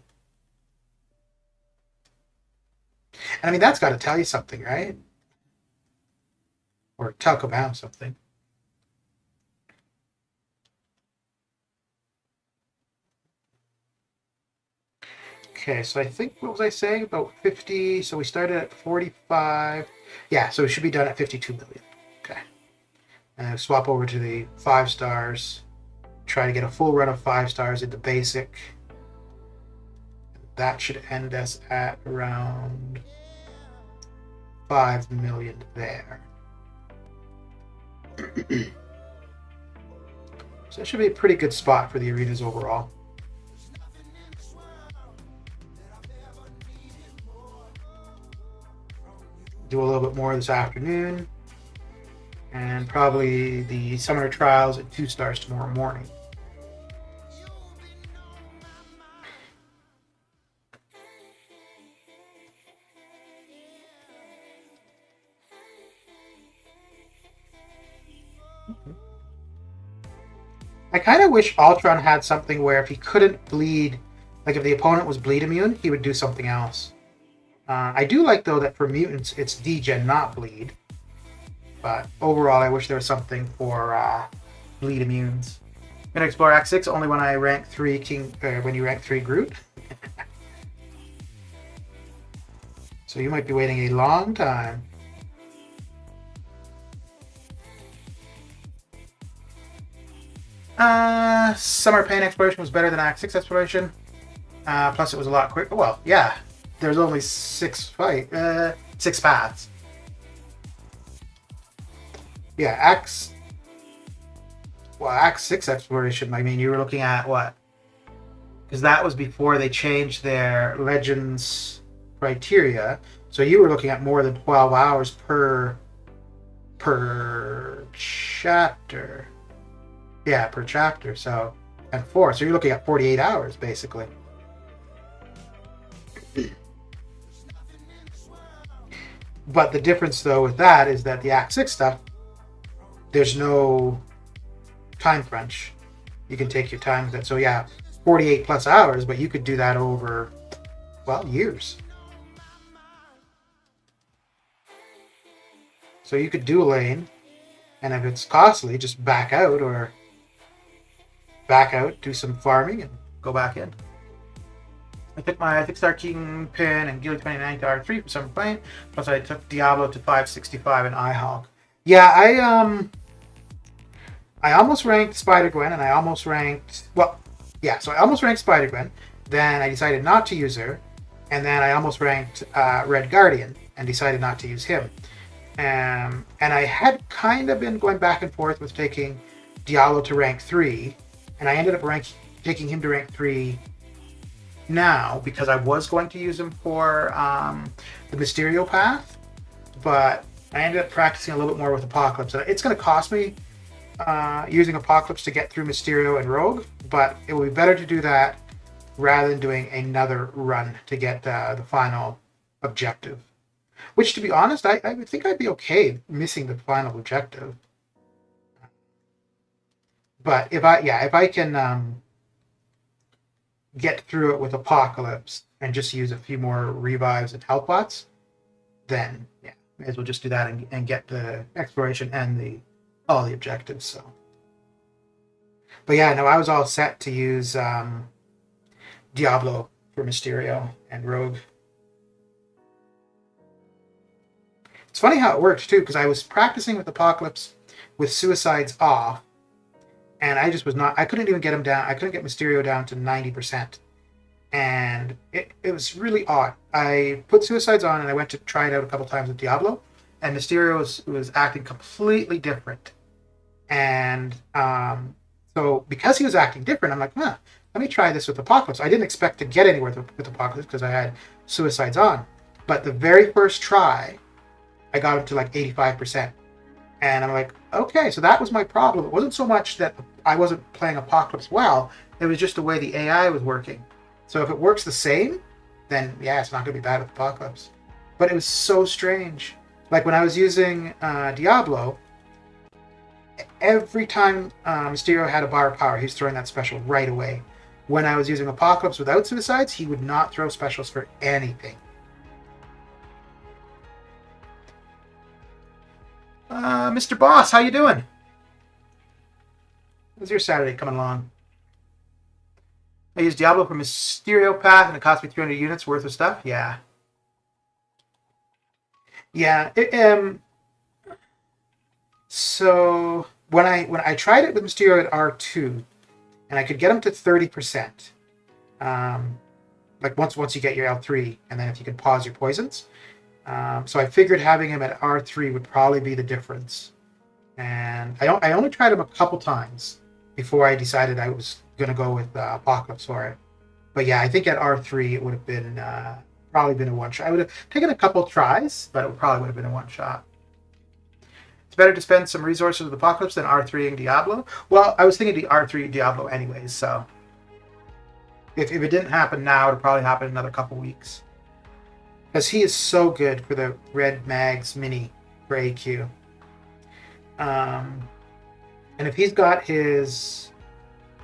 And I mean, that's got to tell you something, right? Or talk about something. Okay, so I think, what was I saying? About 50. So we started at 45. Yeah, so it should be done at 52 million. Okay. And I'll swap over to the 5 stars. Try to get a full run of 5 stars into basic. That should end us at around 5 million there. So that should be a pretty good spot for the arenas overall. Do a little bit more this afternoon, and probably the summer trials at 2 stars tomorrow morning. I kind of wish Ultron had something where if he couldn't bleed, like if the opponent was bleed immune, he would do something else. I do like, though, that for mutants, it's degen, not bleed. But overall, I wish there was something for bleed immunes. I'm going to explore Act 6 only when I rank 3 when you rank 3 Groot. So you might be waiting a long time. Summer Pain exploration was better than Act 6 exploration. Plus, it was a lot quicker. Well, yeah. There's only 6 paths. Yeah, Act 6 exploration, I mean, you were looking at what? Because that was before they changed their Legends criteria. So you were looking at more than 12 hours per chapter. Yeah, per chapter. So, and 4. So you're looking at 48 hours, basically. But the difference, though, with that is that the Act 6 stuff, there's no time crunch. You can take your time with it. So, yeah, 48 plus hours, but you could do that over, well, years. So you could do a lane, and if it's costly, just back out, do some farming, and go back in. I took my 6-star Kingpin and Gilly 29 to R3 for Summer Flame. Plus I took Diablo to 565 and iHawk. Yeah, I almost ranked Spider-Gwen and I almost ranked... Well, yeah, so I almost ranked Spider-Gwen. Then I decided not to use her. And then I almost ranked Red Guardian and decided not to use him. And I had kind of been going back and forth with taking Diablo to rank 3. And I ended up taking him to rank 3 now because I was going to use him for the Mysterio path. But I ended up practicing a little bit more with Apocalypse. It's going to cost me using Apocalypse to get through Mysterio and Rogue. But it would be better to do that rather than doing another run to get the final objective. Which, to be honest, I would think I'd be okay missing the final objective. But if I can get through it with Apocalypse and just use a few more revives and health pots, then yeah, may as well just do that and get the exploration and all the objectives. So, but yeah, no, I was all set to use Diablo for Mysterio and Rogue. It's funny how it worked too, because I was practicing with Apocalypse with suicides off, and I just was not. I couldn't even get him down. I couldn't get Mysterio down to 90%, and it was really odd. I put suicides on, and I went to try it out a couple times with Diablo, and Mysterio was acting completely different. And so because he was acting different, I'm like, let me try this with Apocalypse. I didn't expect to get anywhere with Apocalypse because I had suicides on, but the very first try, I got him to like 85%. And I'm like, okay, so that was my problem. It wasn't so much that I wasn't playing Apocalypse well, it was just the way the AI was working. So if it works the same, then yeah, it's not going to be bad with Apocalypse. But it was so strange. Like when I was using Diablo, every time Mysterio had a bar of power, he was throwing that special right away. When I was using Apocalypse without suicides, he would not throw specials for anything. Mr. Boss, how you doing? How's your Saturday coming along? I used Diablo for Mysterio path and it cost me 300 units worth of stuff. Yeah. Yeah. So when I tried it with Mysterio at R2, and I could get him to 30%. Like once you get your L3, and then if you can pause your poisons. So I figured having him at R3 would probably be the difference. And I only tried him a couple times before I decided I was going to go with Apocalypse for it. But yeah, I think at R3 it would have been probably been a one-shot. I would have taken a couple tries, but it probably would have been a one-shot. It's better to spend some resources with Apocalypse than R3 and Diablo. Well, I was thinking the R3 Diablo anyways, so if it didn't happen now, it'll probably happen in another couple weeks. Because he is so good for the Red Mags Mini for AQ. And if he's got his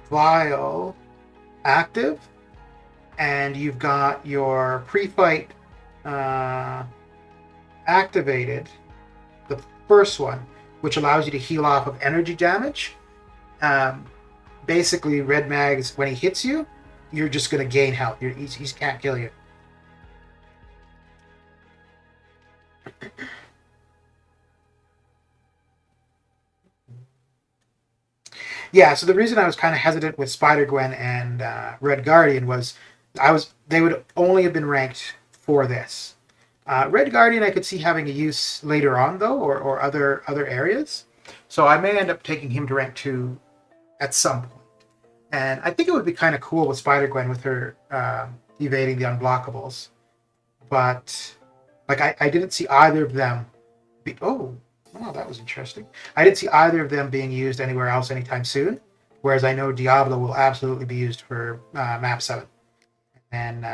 vial active, and you've got your pre-fight activated, the first one, which allows you to heal off of energy damage, basically Red Mags, when he hits you, you're just going to gain health. He can't kill you. Yeah, so the reason I was kind of hesitant with Spider-Gwen and Red Guardian was they would only have been ranked for this. Red Guardian I could see having a use later on though, or other areas. So I may end up taking him to rank 2 at some point. And I think it would be kind of cool with Spider-Gwen with her evading the unblockables. But like I didn't see either of them oh, that was interesting. I didn't see either of them being used anywhere else anytime soon. Whereas I know Diablo will absolutely be used for map 7. And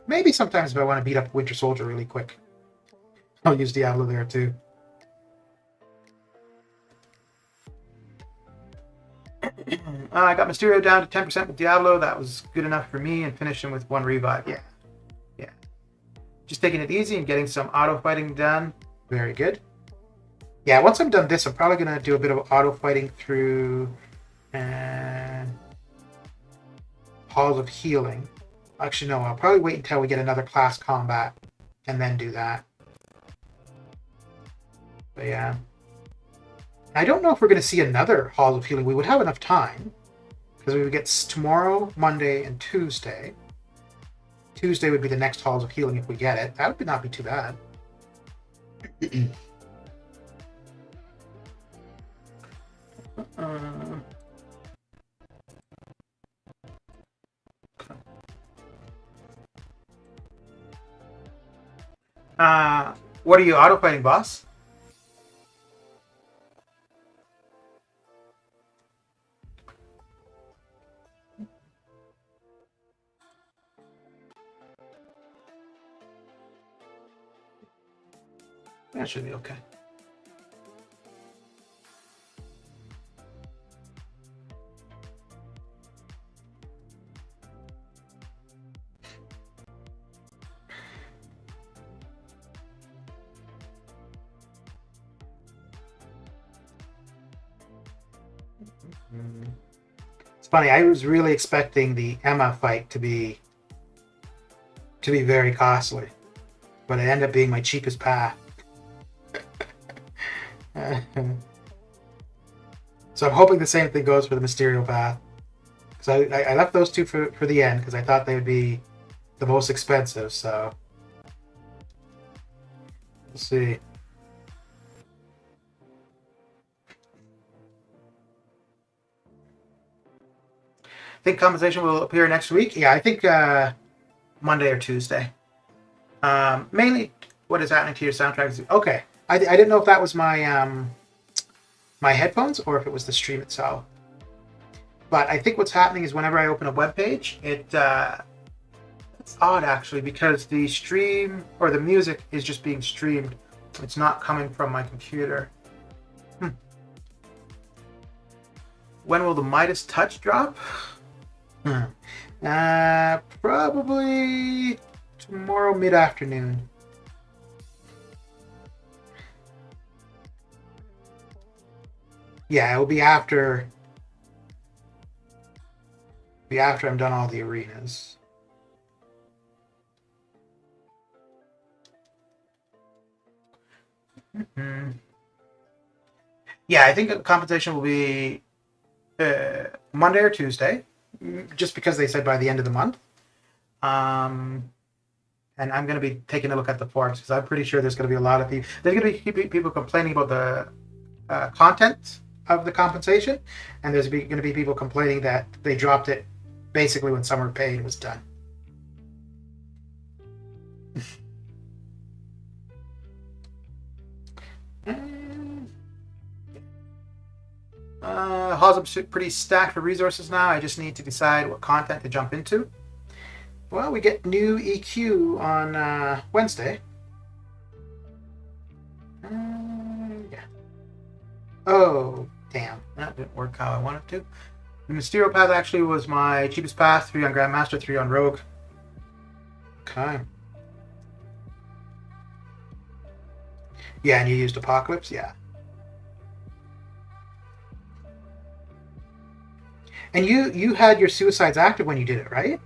maybe sometimes if I want to beat up Winter Soldier really quick, I'll use Diablo there too. I got Mysterio down to 10% with Diablo. That was good enough for me, and finished him with 1 revive. Yeah. Just taking it easy and getting some auto fighting done. Very good. Yeah, once I'm done this, I'm probably going to do a bit of auto fighting through Halls of Healing. Actually, no. I'll probably wait until we get another class combat and then do that. But yeah. I don't know if we're going to see another Halls of Healing. We would have enough time. Because we would get tomorrow, Monday, and Tuesday. Tuesday would be the next Halls of Healing if we get it. That would not be too bad. What are you auto fighting, boss? That should be okay. It's funny. I was really expecting the Emma fight to be very costly, but it ended up being my cheapest path. So I'm hoping the same thing goes for the Mysterio path. Because I left those two for the end because I thought they would be the most expensive. So we'll see. Think compensation will appear next week? Yeah, I think Monday or Tuesday. Mainly, what is happening to your soundtrack? Okay, I didn't know if that was my my headphones or if it was the stream itself. But I think what's happening is whenever I open a web page, it's odd actually because the stream or the music is just being streamed. It's not coming from my computer. When will the Midas Touch drop? Probably tomorrow mid-afternoon. Yeah, it'll be after I'm done all the arenas. Mm-hmm. Yeah, I think the compensation will be Monday or Tuesday, just because they said by the end of the month. And I'm going to be taking a look at the forums because I'm pretty sure there's going to be a lot of people. There's going to be people complaining about the content of the compensation, and there's going to be people complaining that they dropped it basically when Summer Pain was done. Halls are pretty stacked for resources now. I just need to decide what content to jump into. Well, we get new EQ on Wednesday. Yeah. Oh, damn. That didn't work how I wanted to. The Mysterio path actually was my cheapest path. 3 on Grandmaster, 3 on Rogue. Okay. Yeah, and you used Apocalypse? Yeah. And you had your suicides active when you did it, right?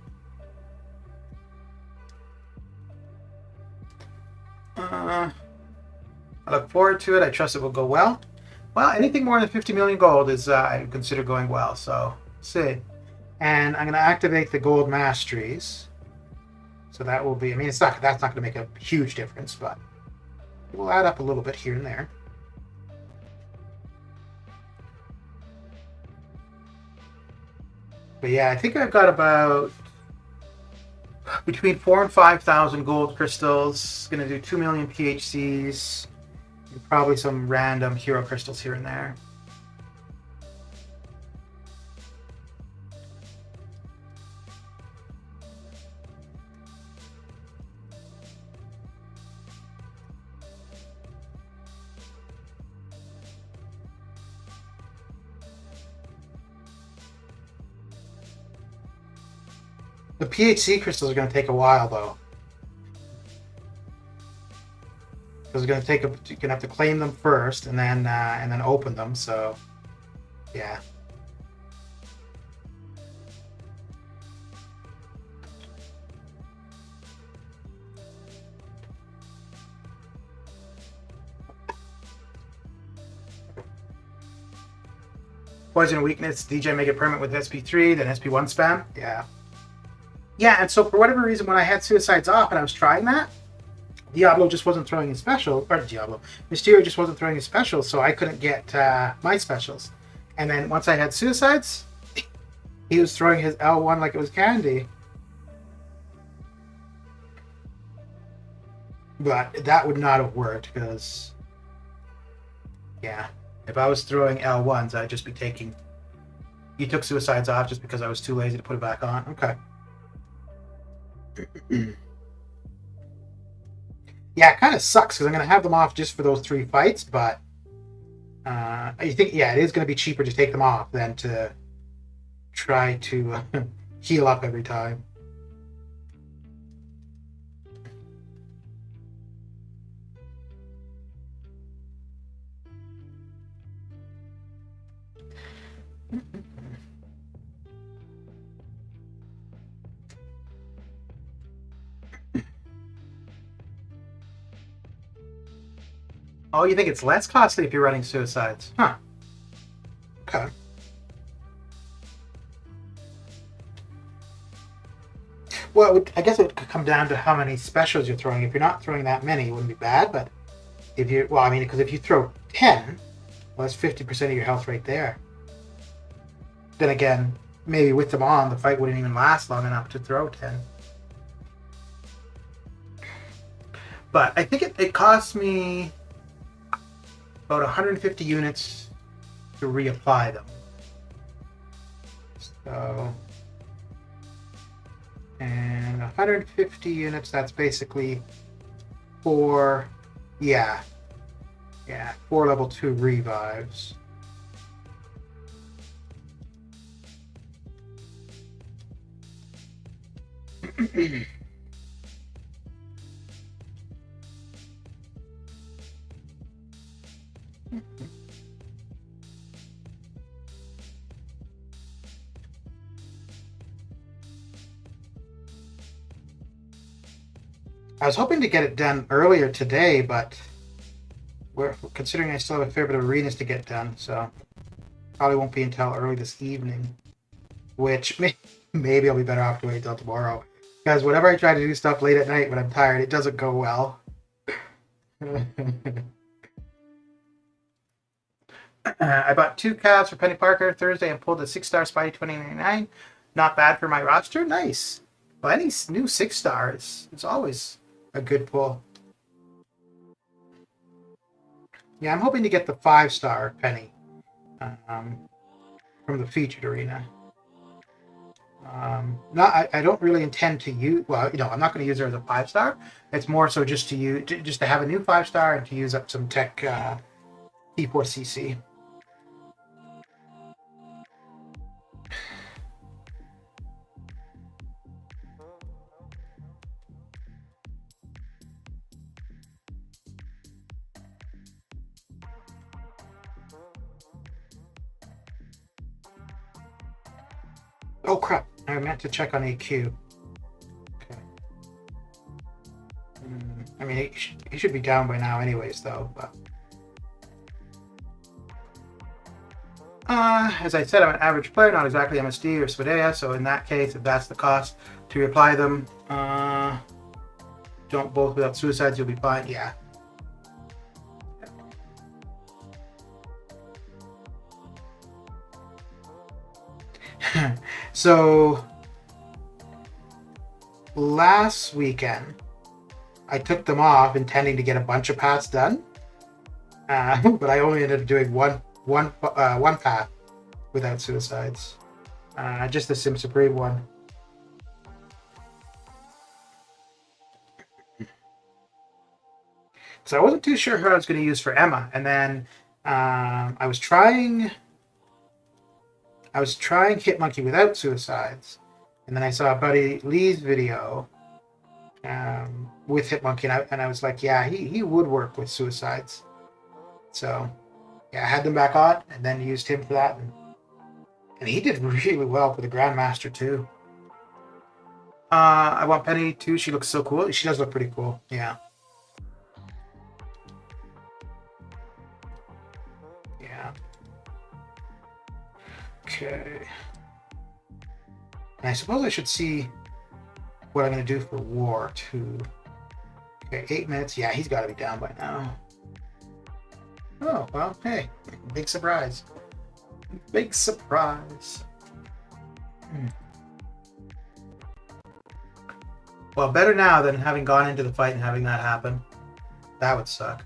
I look forward to it. I trust it will go well. Well, anything more than 50 million gold is I consider going well. So, see. And I'm going to activate the gold masteries. So that will be. I mean, that's not going to make a huge difference, but it will add up a little bit here and there. But yeah, I think I've got about between 4,000 and 5,000 gold crystals. Going to do 2 million PHCs. And probably some random hero crystals here and there. The PHC crystals are going to take a while, though. Because it's going to take you're going to have to claim them first, and then open them. So, yeah. Poison and Weakness, DJ make it permanent with SP3, then SP1 spam. Yeah. Yeah, and so for whatever reason, when I had Suicides off and I was trying that, Diablo just wasn't throwing his special, or Diablo, Mysterio just wasn't throwing his specials, so I couldn't get my specials. And then once I had Suicides, he was throwing his L1 like it was candy. But that would not have worked because, yeah, if I was throwing L1s, I'd just be taking. You took Suicides off just because I was too lazy to put it back on. Okay. Yeah, it kind of sucks because I'm going to have them off just for those 3 fights, but I think, yeah, it is going to be cheaper to take them off than to try to heal up every time. Oh, you think it's less costly if you're running Suicides? Huh. Okay. Well, I guess it could come down to how many specials you're throwing. If you're not throwing that many, it wouldn't be bad, but if you, well, I mean, because if you throw 10, well, that's 50% of your health right there. Then again, maybe with them on, the fight wouldn't even last long enough to throw 10. But I think it costs me about 150 units to reapply them. So, and 150 units, that's basically 4 level 2 revives. I was hoping to get it done earlier today, but considering I still have a fair bit of arenas to get done, so probably won't be until early this evening, which maybe I'll be better off to wait till tomorrow, because whenever I try to do stuff late at night when I'm tired, it doesn't go well. I bought 2 calves for Penny Parker Thursday and pulled a 6-star Spidey 2099. Not bad for my roster. Nice. Well, any new 6 stars, it's always a good pull. Yeah, I'm hoping to get the 5-star Penny from the featured arena. I don't really intend to use. Well, I'm not going to use her as a 5-star. It's more so just to use, just to have a new 5-star and to use up some tech P4CC. Oh crap! I meant to check on AQ. Okay. I mean, he should be down by now, anyways, though. But as I said, I'm an average player, not exactly MSD or Swadea. So in that case, if that's the cost to reapply them, don't both without Suicides, you'll be fine. Yeah. So last weekend I took them off intending to get a bunch of paths done, but I only ended up doing one path without Suicides, just the Sim Supreme one. So I wasn't too sure who I was going to use for Emma, and then I was trying Hitmonkey without Suicides, and then I saw Buddy Lee's video with Hitmonkey, and I was like, yeah, he would work with Suicides. So yeah, I had them back on, and then used him for that, and he did really well for the Grandmaster too. I want Penny too. She looks so cool. She does look pretty cool. Yeah. Okay. And I suppose I should see what I'm going to do for war, too. Okay, 8 minutes. Yeah, he's got to be down by now. Oh, well, hey. Big surprise. Big surprise. Well, better now than having gone into the fight and having that happen. That would suck.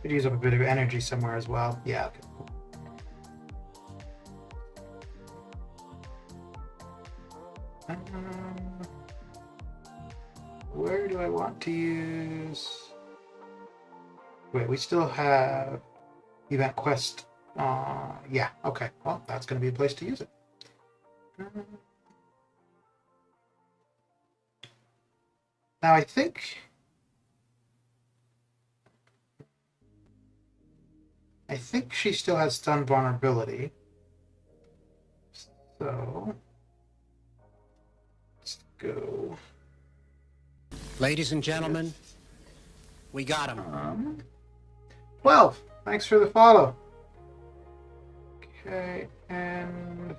Could use up a bit of energy somewhere as well. Yeah, okay, cool. Where do I want to use? Wait, we still have event quest. Yeah, okay. Well, that's going to be a place to use it. Now I think she still has stun vulnerability. So let's go. Ladies and gentlemen, we got him. 12. Thanks for the follow. Okay, and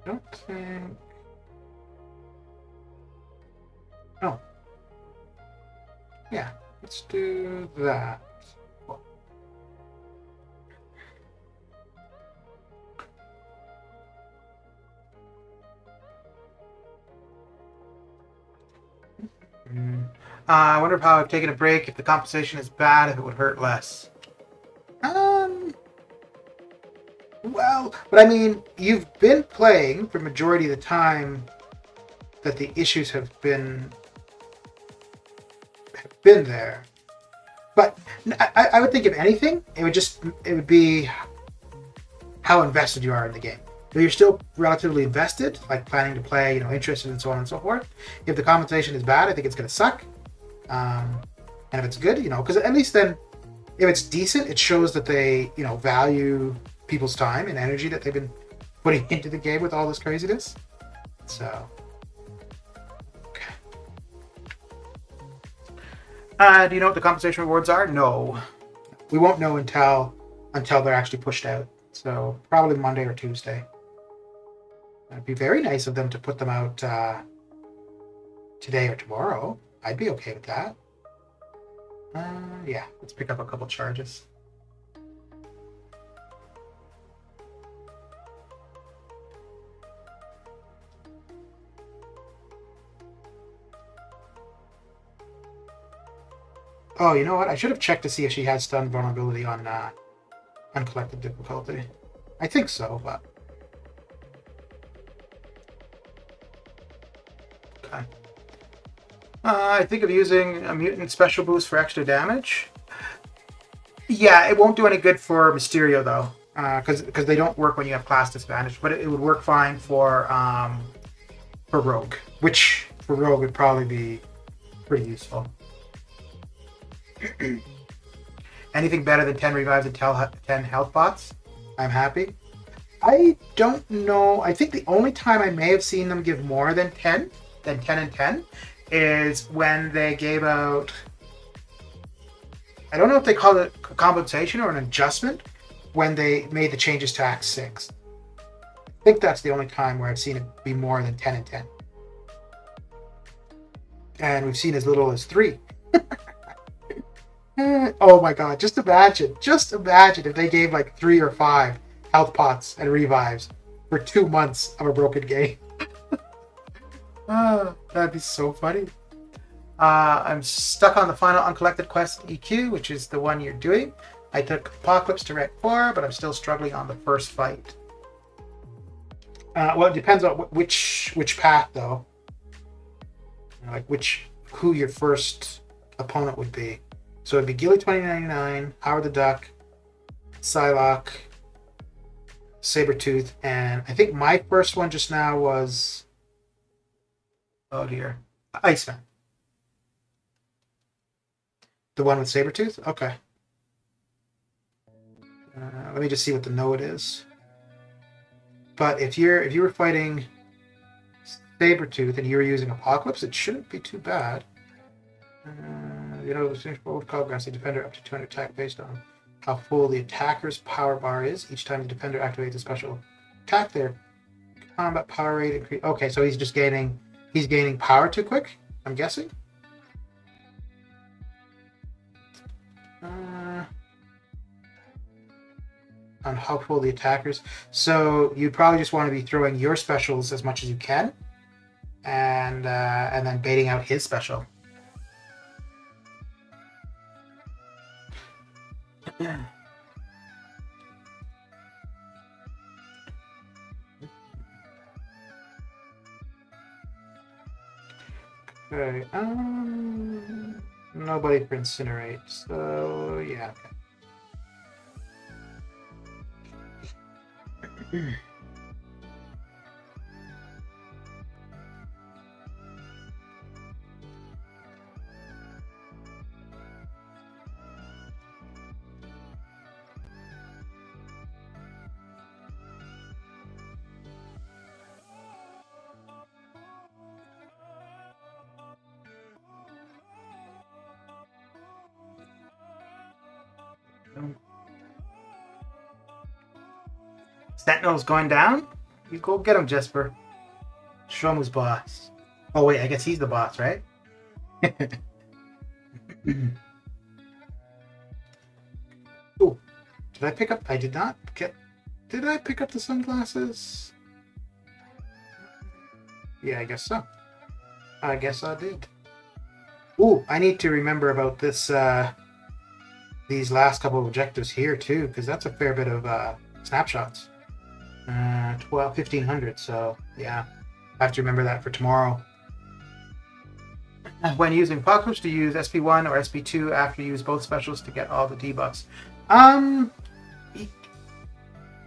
don't think. Oh. Yeah, let's do that. I wonder how I've taken a break. If the compensation is bad, if it would hurt less. Well, but I mean, you've been playing for majority of the time that the issues have been there. But I would think if anything, it would be how invested you are in the game. But you're still relatively invested, like planning to play, interested and so on and so forth. If the compensation is bad, I think it's going to suck. And if it's good, because at least then, if it's decent, it shows that they, value people's time and energy that they've been putting into the game with all this craziness. So, okay. Do you know what the compensation rewards are? No, we won't know until they're actually pushed out. So probably Monday or Tuesday. It'd be very nice of them to put them out today or tomorrow. I'd be okay with that. Yeah, let's pick up a couple charges. Oh, you know what? I should have checked to see if she has stun vulnerability on uncollected difficulty. I think so, but okay. I think of using a mutant special boost for extra damage. Yeah, it won't do any good for Mysterio though, because they don't work when you have class disadvantage. But it would work fine for Rogue, which for Rogue would probably be pretty useful. Anything better than 10 revives and 10 health bots? I'm happy. I don't know. I think the only time I may have seen them give more than 10 and 10, is when they gave out, I don't know if they called it compensation or an adjustment, when they made the changes to Act 6. I think that's the only time where I've seen it be more than 10 and 10. And we've seen as little as 3. Oh my god, just imagine if they gave like 3 or 5 health pots and revives for 2 months of a broken game. That'd be so funny. I'm stuck on the final uncollected quest EQ, which is the one you're doing. I took Apocalypse to Rec 4, but I'm still struggling on the first fight. Well, it depends on which path though. Like who your first opponent would be. So it'd be Gilly 2099, Howard the Duck, Psylocke, Sabretooth, and I think my first one just now was, oh dear, Iceman. The one with Sabretooth? Okay. Let me just see what the node is. But if you were fighting Sabretooth and you were using Apocalypse, it shouldn't be too bad. Both call grants the defender up to 200 attack based on how full the attacker's power bar is. Each time the defender activates a special attack, their combat power rate increase. Okay, so he's gaining power too quick, I'm guessing. On how full the attackers. So you probably just want to be throwing your specials as much as you can, and then baiting out his special. Okay. Nobody for Incinerate. So yeah. Okay. Sentinel's going down? You go get him, Jesper. Show him who's boss. Oh wait, I guess he's the boss, right? Oh, did I pick up? I did not get. Did I pick up the sunglasses? Yeah, I guess so. I guess I did. Ooh, I need to remember about this. These last couple of objectives here too, because that's a fair bit of snapshots. 1500. So yeah, I have to remember that for tomorrow. When using Apocalypse, to use SP1 or SP2 after you use both specials to get all the debuffs.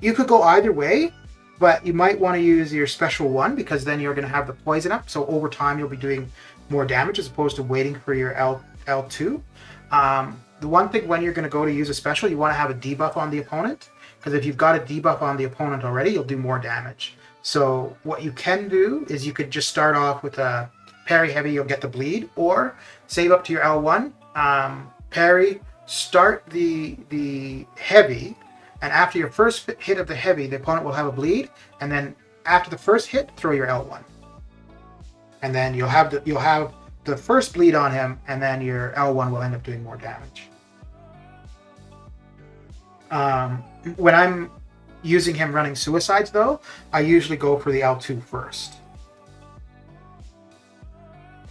You could go either way, but you might want to use your special one because then you're going to have the poison up. So over time, you'll be doing more damage as opposed to waiting for your L2. The one thing when you're going to go to use a special, you want to have a debuff on the opponent. Because if you've got a debuff on the opponent already, you'll do more damage. So what you can do is you could just start off with a parry heavy, you'll get the bleed, or save up to your L1, parry, start the heavy, and after your first hit of the heavy, the opponent will have a bleed, and then after the first hit, throw your L1. And then you'll have the first bleed on him, and then your L1 will end up doing more damage. When I'm using him running suicides, though, I usually go for the L2 first.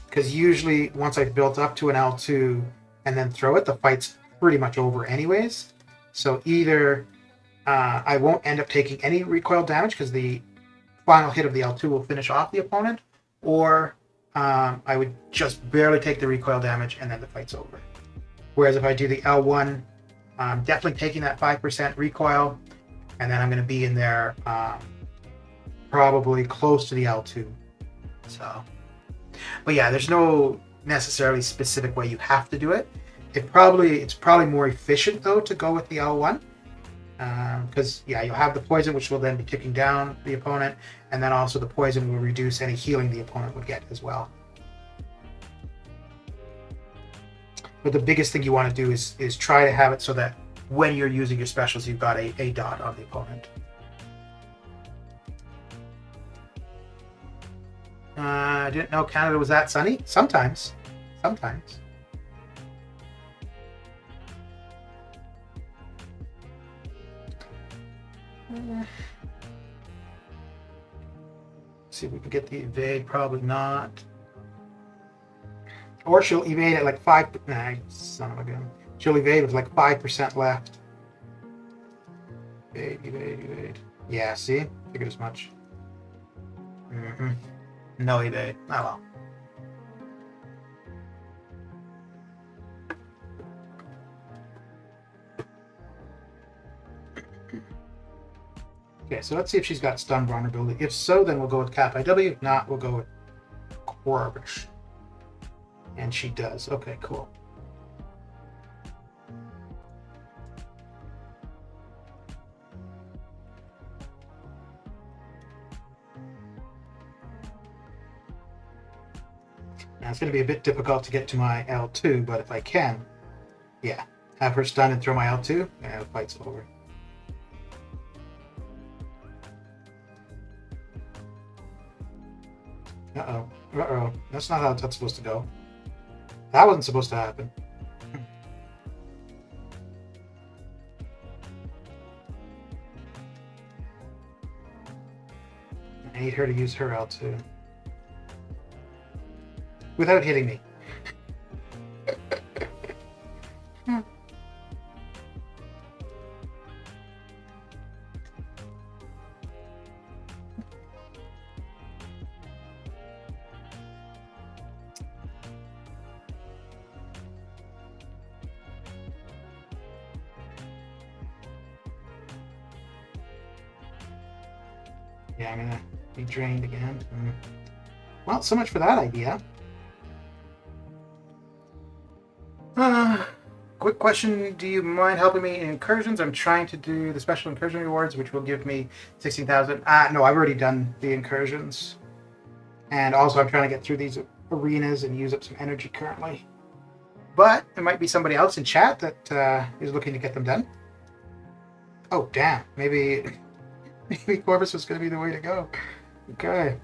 Because usually, once I've built up to an L2 and then throw it, the fight's pretty much over anyways. So either I won't end up taking any recoil damage because the final hit of the L2 will finish off the opponent, or I would just barely take the recoil damage and then the fight's over. Whereas if I do the L1, I'm definitely taking that 5% recoil, and then I'm going to be in there probably close to the L2. So, but yeah, there's no necessarily specific way you have to do it. It's probably more efficient though to go with the L1 because yeah, you'll have the poison, which will then be ticking down the opponent, and then also the poison will reduce any healing the opponent would get as well. But the biggest thing you want to do is try to have it so that when you're using your specials, you've got a dot on the opponent. I didn't know Canada was that sunny. Sometimes. See if we can get the evade. Probably not. Or she'll evade at like 5. Nah, son of a gun. She'll evade with like 5% left. Evade. Yeah, see? Figured as much. No evade. Oh well. Okay, so let's see if she's got stun vulnerability. If so, then we'll go with Cap IW. If not, we'll go with Corvish. And she does. Okay, cool. Now, it's going to be a bit difficult to get to my L2, but if I can, yeah, have her stun and throw my L2, yeah, the fight's over. Uh-oh. Uh-oh. That's not how that's supposed to go. That wasn't supposed to happen. I need her to use her L2. Without hitting me. Yeah, I'm gonna be drained again. Well, so much for that idea. Quick question, do you mind helping me in incursions? I'm trying to do the special incursion rewards, which will give me 16,000. No, I've already done the incursions. And also I'm trying to get through these arenas and use up some energy currently. But there might be somebody else in chat that is looking to get them done. Oh, damn. Maybe Corvus was going to be the way to go. Okay.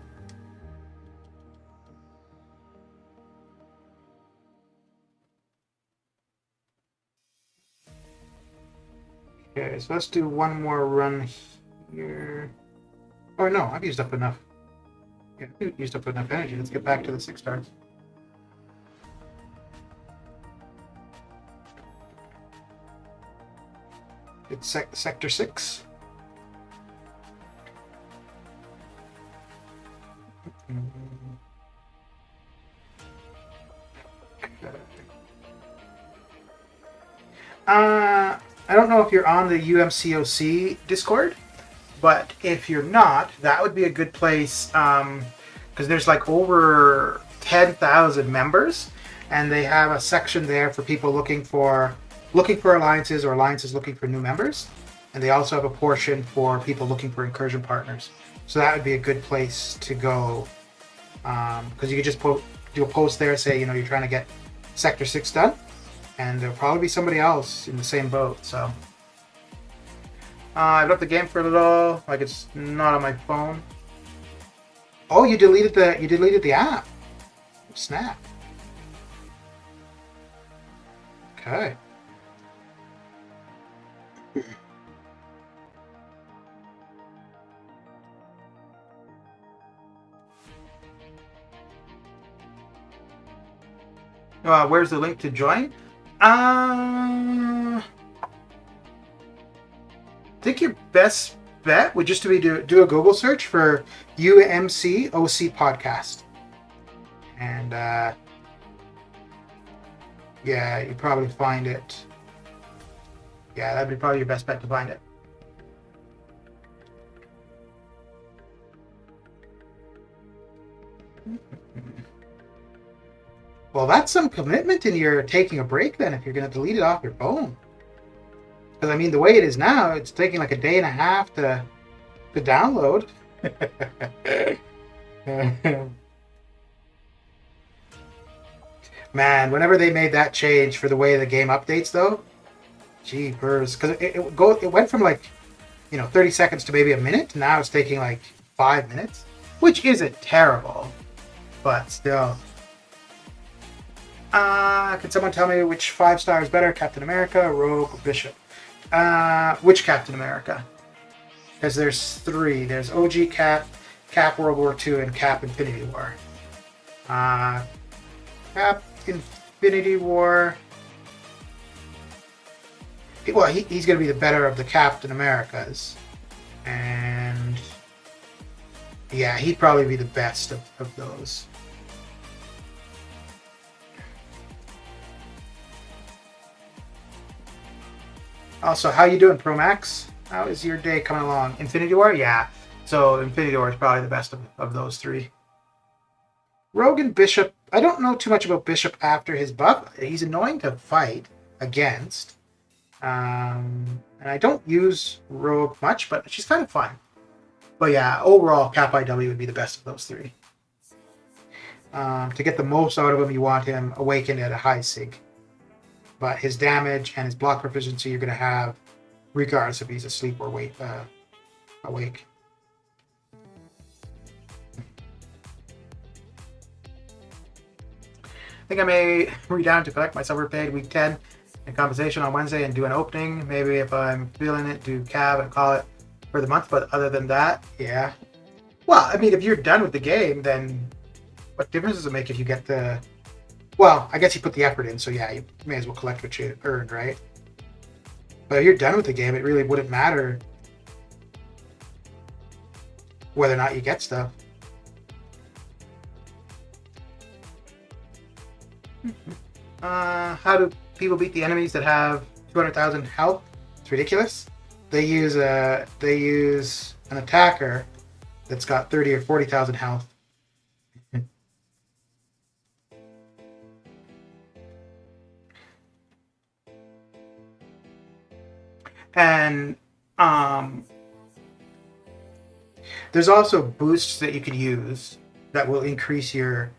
Okay, so let's do one more run here. Oh, no, I've used up enough. Yeah, I've used up enough energy. Let's get back to the 6 stars. It's Sector 6. I don't know if you're on the MCOC Discord, but if you're not, that would be a good place because there's like over 10,000 members, and they have a section there for people looking for alliances or alliances looking for new members, and they also have a portion for people looking for incursion partners. So that would be a good place to go because you could just do a post there, say you're trying to get Sector 6 done. And there'll probably be somebody else in the same boat. So I've left the game for a little. Like it's not on my phone. Oh, you deleted the app. Snap. Okay. Where's the link to join? I think your best bet would just be to do a Google search for MCOC podcast. And yeah, you probably find it. Yeah, that'd be probably your best bet to find it. Well, that's some commitment in your taking a break then, if you're going to delete it off your phone. Because, I mean, the way it is now, it's taking like a day and a half to download. Man, whenever they made that change for the way the game updates, though, jeepers. Because it went from like, 30 seconds to maybe a minute. Now it's taking like 5 minutes, which isn't terrible, but still. Can someone tell me which 5-star is better, Captain America, Rogue, or Bishop? Which Captain America? Because there's 3. There's OG Cap, Cap World War II, and Cap Infinity War. Cap Infinity War. Well, he's going to be the better of the Captain Americas. And yeah, he'd probably be the best of those. Also, how you doing, Pro Max? How is your day coming along? Infinity War? Yeah. So Infinity War is probably the best of those 3. Rogue and Bishop. I don't know too much about Bishop after his buff. He's annoying to fight against. And I don't use Rogue much, but she's kind of fun. But yeah, overall, Cap IW would be the best of those 3. To get the most out of him, you want him awakened at a high sig. But his damage and his block proficiency you're going to have regardless if he's asleep or awake. I think I may read down to collect my silver paid week 10 and compensation on Wednesday and do an opening. Maybe if I'm feeling it, do cab and call it for the month. But other than that, yeah. Well, I mean, if you're done with the game, then what difference does it make if you get the... Well, I guess you put the effort in, so yeah, you may as well collect what you earned, right? But if you're done with the game, it really wouldn't matter whether or not you get stuff. How do people beat the enemies that have 200,000 health? It's ridiculous. They use an attacker that's got 30 or 40,000 health. And there's also boosts that you can use that will increase your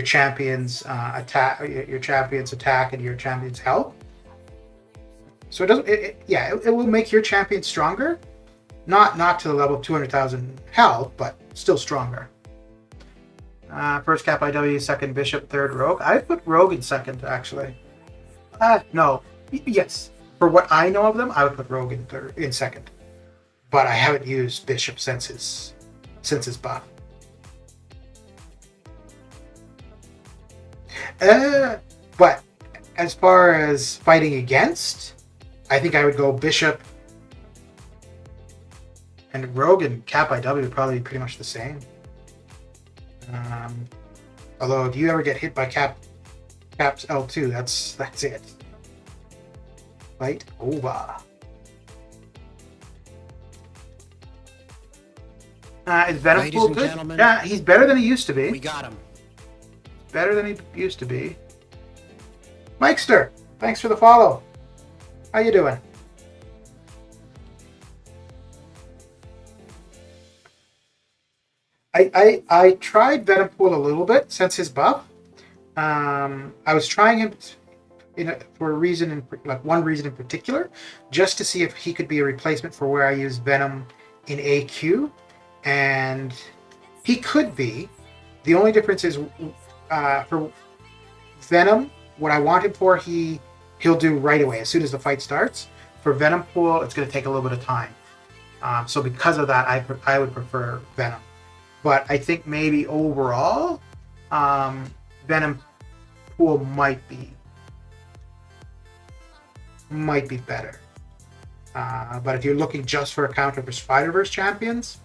champion's attack, your champion's attack, and your champion's health. So it doesn't. It will make your champion stronger, not to the level of 200,000 health, but still stronger. First cap IW, second bishop, third rogue. I put rogue in second actually. No, yes. For what I know of them, I would put rogue in second. But I haven't used bishop since his buff. But as far as fighting against, I think I would go bishop and rogue and cap IW would probably be pretty much the same. Although if you ever get hit by caps L2, that's it. Fight over. Is Venom Ladies Pool and good? gentlemen, Yeah, he's better than he used to We be. got him. Better than he used to be. Mikester, thanks for the follow. How you doing? I tried Venom Pool a little bit since his buff. I was trying him for a reason, one reason in particular, just to see if he could be a replacement for where I use Venom in AQ, and he could be. The only difference is for Venom, what I want him for, he'll do right away as soon as the fight starts. For Venom Pool, it's going to take a little bit of time. So because of that, I would prefer Venom. But I think maybe overall, Venom Pool might be better. But if you're looking just for a counter for Spider-Verse champions,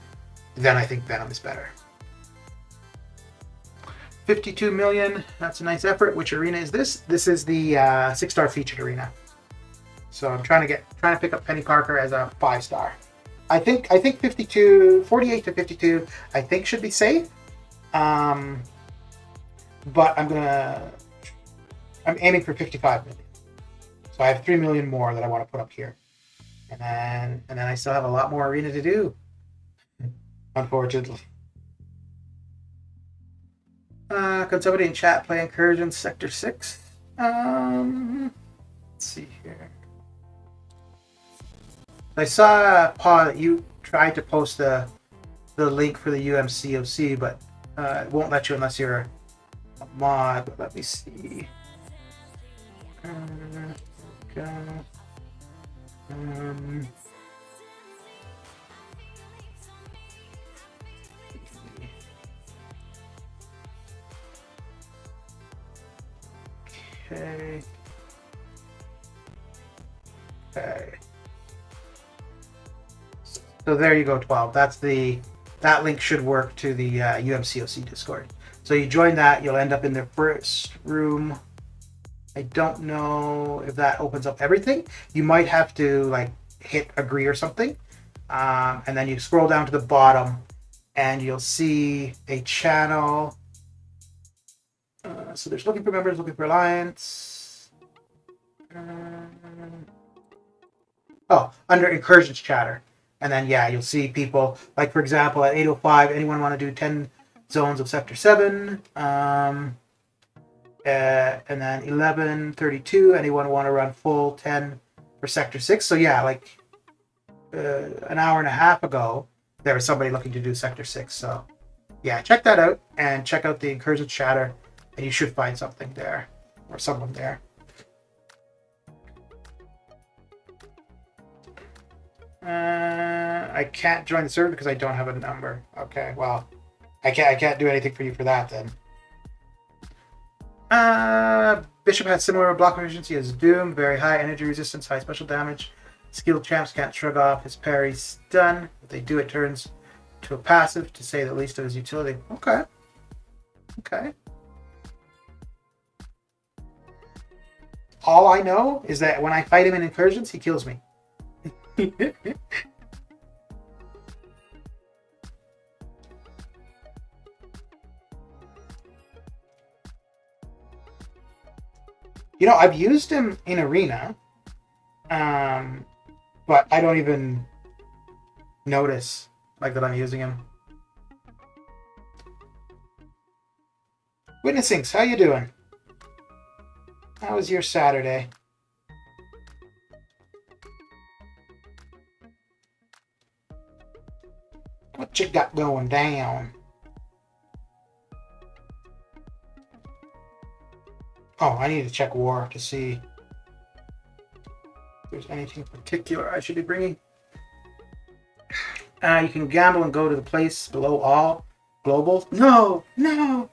then I think Venom is better. 52 million, that's a nice effort. Which arena is this? This is the 6-star featured arena. So I'm trying to pick up Penny Parker as a 5-star. I think 52, 48 to 52, I think should be safe. But I'm aiming for 55 million. So I have 3 million more that I want to put up here. And then I still have a lot more arena to do. Unfortunately. Could somebody in chat play Incursion Sector 6? Let's see here. I saw, Paul, that you tried to post the link for the MCOC, but it won't let you unless you're a mod. But let me see. Okay. Okay. So there you go, 12. That link should work to the UMCOC Discord. So you join that, you'll end up in the first room. I don't know if that opens up everything. You might have to hit agree or something. And then you scroll down to the bottom and you'll see a channel. So there's looking for members, looking for alliance. Under incursions chatter. And then, yeah, you'll see people, like, for example, at 8:05, anyone want to do 10 zones of Sector 7. And then 11, 32. Anyone want to run full 10 for Sector 6? So yeah, like an hour and a half ago, there was somebody looking to do Sector 6. So yeah, check that out and check out the Incursion Chatter, and you should find something there or someone there. I can't join the server because I don't have a number. Okay, well, I can't do anything for you for that then. Bishop has similar block efficiency as Doom, very high energy resistance, high special damage. Skilled champs can't shrug off his parry stun. If they do, it turns to a passive, to say the least of his utility. Okay. Okay. All I know is that when I fight him in incursions, he kills me. You know, I've used him in Arena, but I don't even notice like that I'm using him. Witnessings, how you doing? How was your Saturday? What you got going down? Oh, I need to check War to see if there's anything particular I should be bringing. You can gamble and go to the place below all. Global? No! No!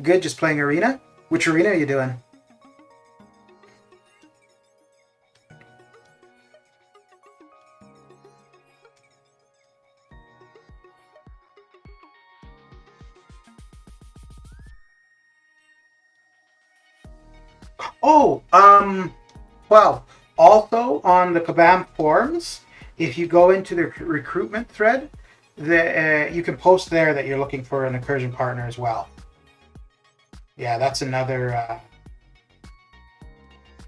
Good, just playing Arena? Which arena are you doing? Oh, well, also on the Kabam forums, if you go into the recruitment thread, you can post there that you're looking for an incursion partner as well. Yeah, that's another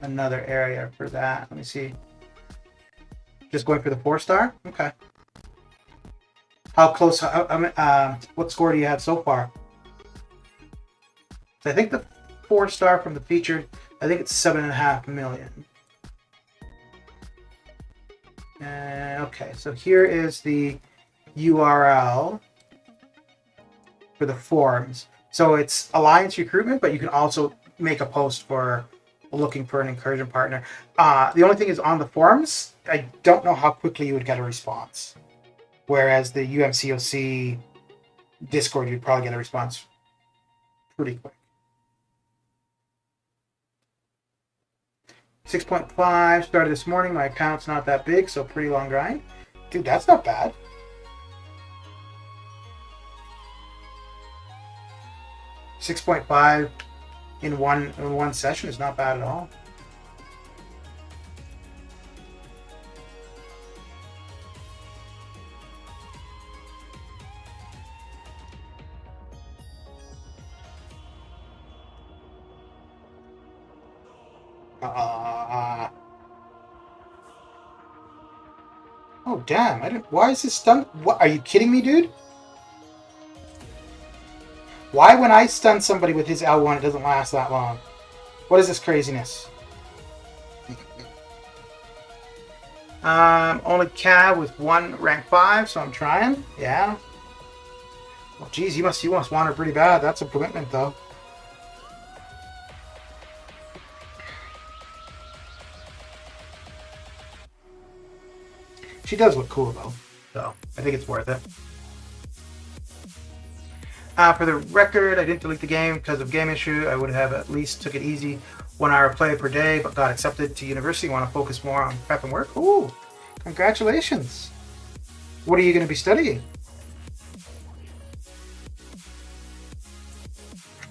area for that. Let me see. Just going for the 4-star? Okay. How close? What score do you have so far? So I think the 4-star from the featured, I think it's 7.5 million. Okay, so here is the URL for the forums. So it's Alliance recruitment, but you can also make a post for looking for an incursion partner. The only thing is on the forums, I don't know how quickly you would get a response. Whereas the UMCOC Discord, you'd probably get a response pretty quick. 6.5 started this morning. My account's not that big, so pretty long grind. Dude, that's not bad. $6.5 in one session is not bad at all. Oh damn! Why is this stun? What? Are you kidding me, dude? Why, when I stun somebody with his L1, it doesn't last that long? What is this craziness? Only Cav with 1 rank 5, so I'm trying. Yeah. Well, geez, you must want her pretty bad. That's a commitment, though. She does look cool, though. So I think it's worth it. For the record, I didn't delete the game because of game issue. I would have at least took it easy, 1 hour play per day, but got accepted to university. Want to focus more on prep and work. Ooh, congratulations. What are you going to be studying?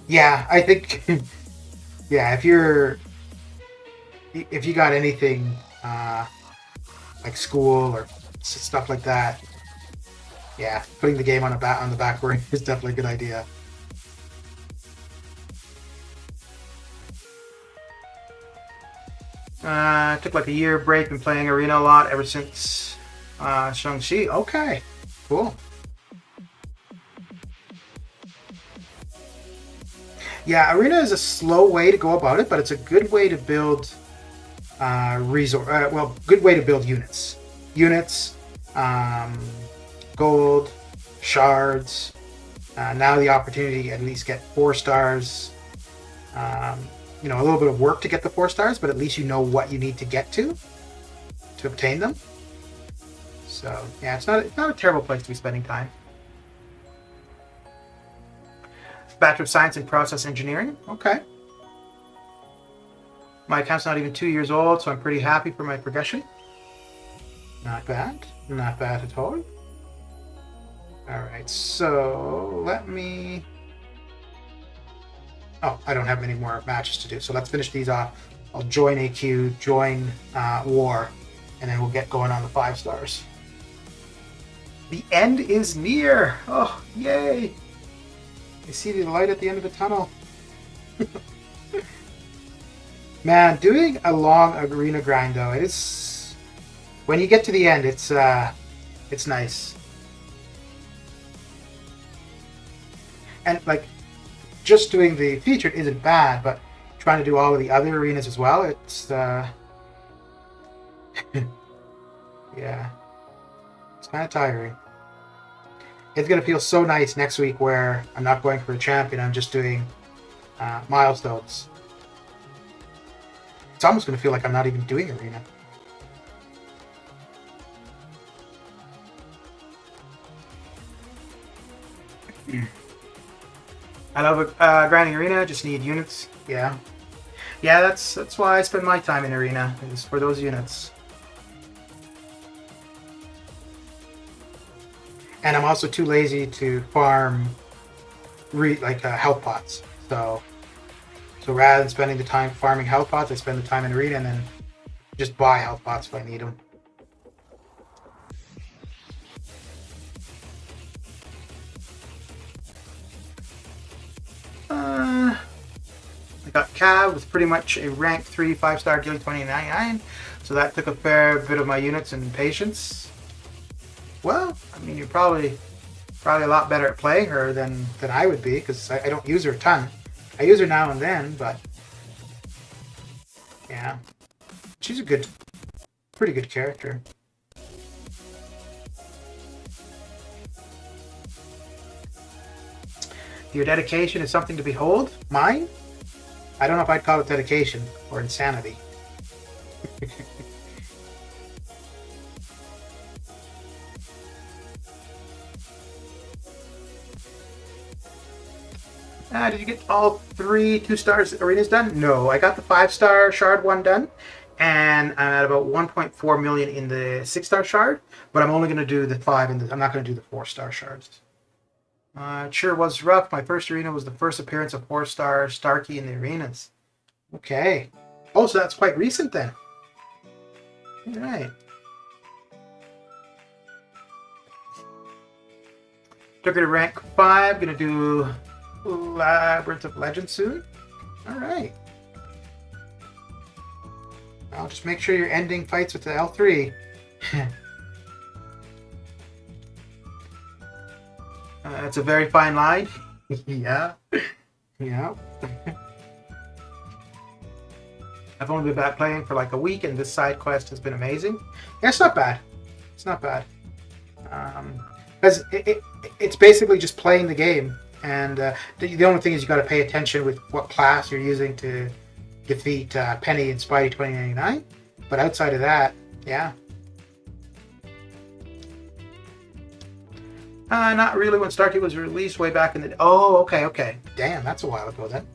Yeah, I think, yeah, if you got anything like school or stuff like that, yeah, putting the game on the back burner is definitely a good idea. Took like a year break, been playing Arena a lot ever since Shang-Chi. Okay, cool. Yeah, arena is a slow way to go about it, but it's a good way to build good way to build units. Units, gold, shards. Now the opportunity to at least get 4 stars. You know, a little bit of work to get the 4 stars, but at least you know what you need to get to obtain them. So yeah, it's not a terrible place to be spending time. Bachelor of Science in Process Engineering. Okay. My account's not even 2 years old, so I'm pretty happy for my progression. Not bad. Not bad at all. Alright, so let me... Oh, I don't have many more matches to do, so let's finish these off. I'll join AQ, join War, and then we'll get going on the 5 stars. The end is near! Oh, yay! I see the light at the end of the tunnel. Man, doing a long arena grind though, it is... When you get to the end, it's nice. And like, just doing the featured isn't bad, but trying to do all of the other arenas as well, it's yeah, it's kind of tiring. It's gonna feel so nice next week where I'm not going for a champion, I'm just doing milestones. It's almost gonna feel like I'm not even doing arena. I love grinding arena. Just need units. Yeah, that's why I spend my time in arena, is for those units. And I'm also too lazy to farm health pots. So rather than spending the time farming health pots, I spend the time in arena and then just buy health pots if I need them. I got Cav with pretty much a rank 3 5-star Gilly 2099, so that took a fair bit of my units and patience. Well, I mean, you're probably a lot better at playing her than I would be, because I don't use her a ton. I use her now and then, but yeah, she's a pretty good character. Your dedication is something to behold. Mine? I don't know if I'd call it dedication or insanity. Did you get all 3 2-star arenas done? No, I got the 5-star shard one done, and I'm at about 1.4 million in the 6-star shard, but I'm only going to do the 5, and I'm not going to do the 4-star shards. It sure was rough. My first arena was the first appearance of 4-star Starkey in the arenas. Okay. Oh, so that's quite recent then. All right. Took her to rank 5. Gonna do Labyrinth of Legends soon. All right. I'll just make sure you're ending fights with the L3. It's a very fine line. Yeah. Yeah. I've only been back playing for like a week, and this side quest has been amazing. Yeah, it's not bad. It's not bad. Because it's basically just playing the game, and the only thing is you got to pay attention with what class you're using to defeat Peni and Spidey 2099. But outside of that, yeah. Not really. When Starkey was released way back in the... Oh, okay. Damn, that's a while ago then.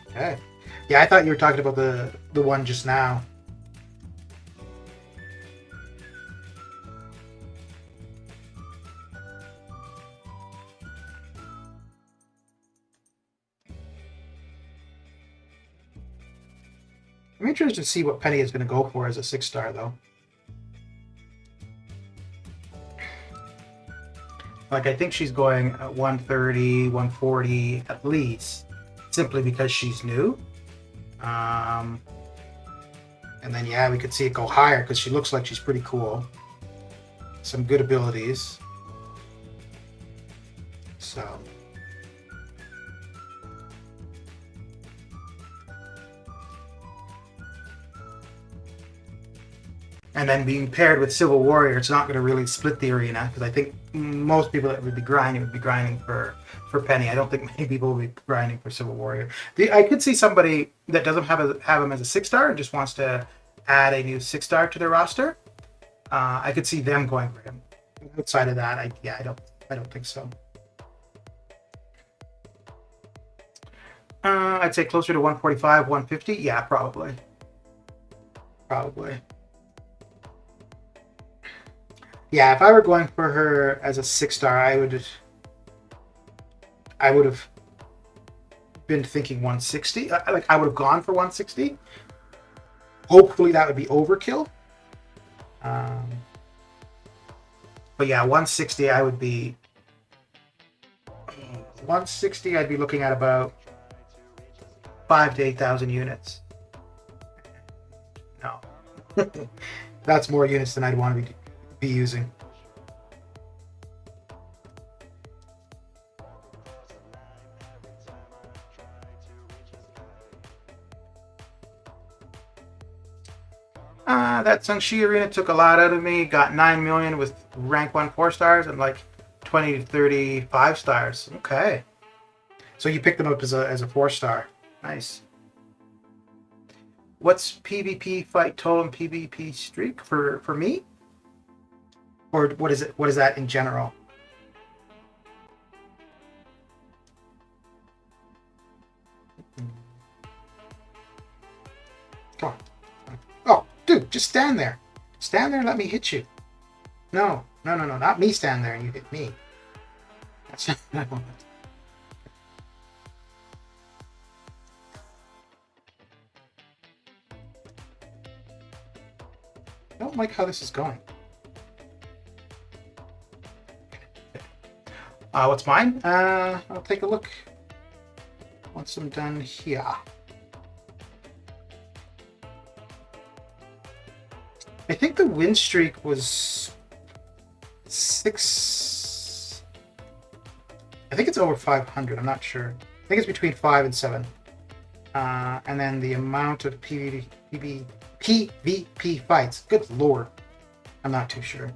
Okay. Yeah, I thought you were talking about the one just now. I'm interested to see what Peni is going to go for as a 6-star, though. Like, I think she's going at 130, 140 at least, simply because she's new. And then, yeah, we could see it go higher because she looks like she's pretty cool. Some good abilities. So. And then being paired with Civil Warrior, it's not going to really split the arena, because I think most people that would be grinding for Peni. I don't think many people will be grinding for Civil Warrior. I could see somebody that doesn't have him as a 6-star and just wants to add a new 6-star to their roster. I could see them going for him. Outside of that, I don't think so. I'd say closer to 145, 150. Yeah, probably. Yeah, if I were going for her as a 6-star, I would have been thinking 160. I would have gone for 160. Hopefully that would be overkill. But yeah, 160 I'd be looking at about 5,000 to 8,000 units. No. That's more units than I'd want to be using. That Sungshi arena took a lot out of me. Got 9 million with rank 1 4-stars and like 20 to 30 5-stars. Okay. So you picked them up as a 4-star. Nice. What's PvP fight total and PvP streak for me? Or what is it? What is that in general? Come on. Oh, dude, just stand there. Stand there and let me hit you. No, not me stand there and you hit me. That's not what I want. I don't like how this is going. What's mine? I'll take a look once I'm done here. I think the win streak was 6. I think it's over 500. I'm not sure. I think it's between 5 and 7. And then the amount of PvP fights. Good lord. I'm not too sure.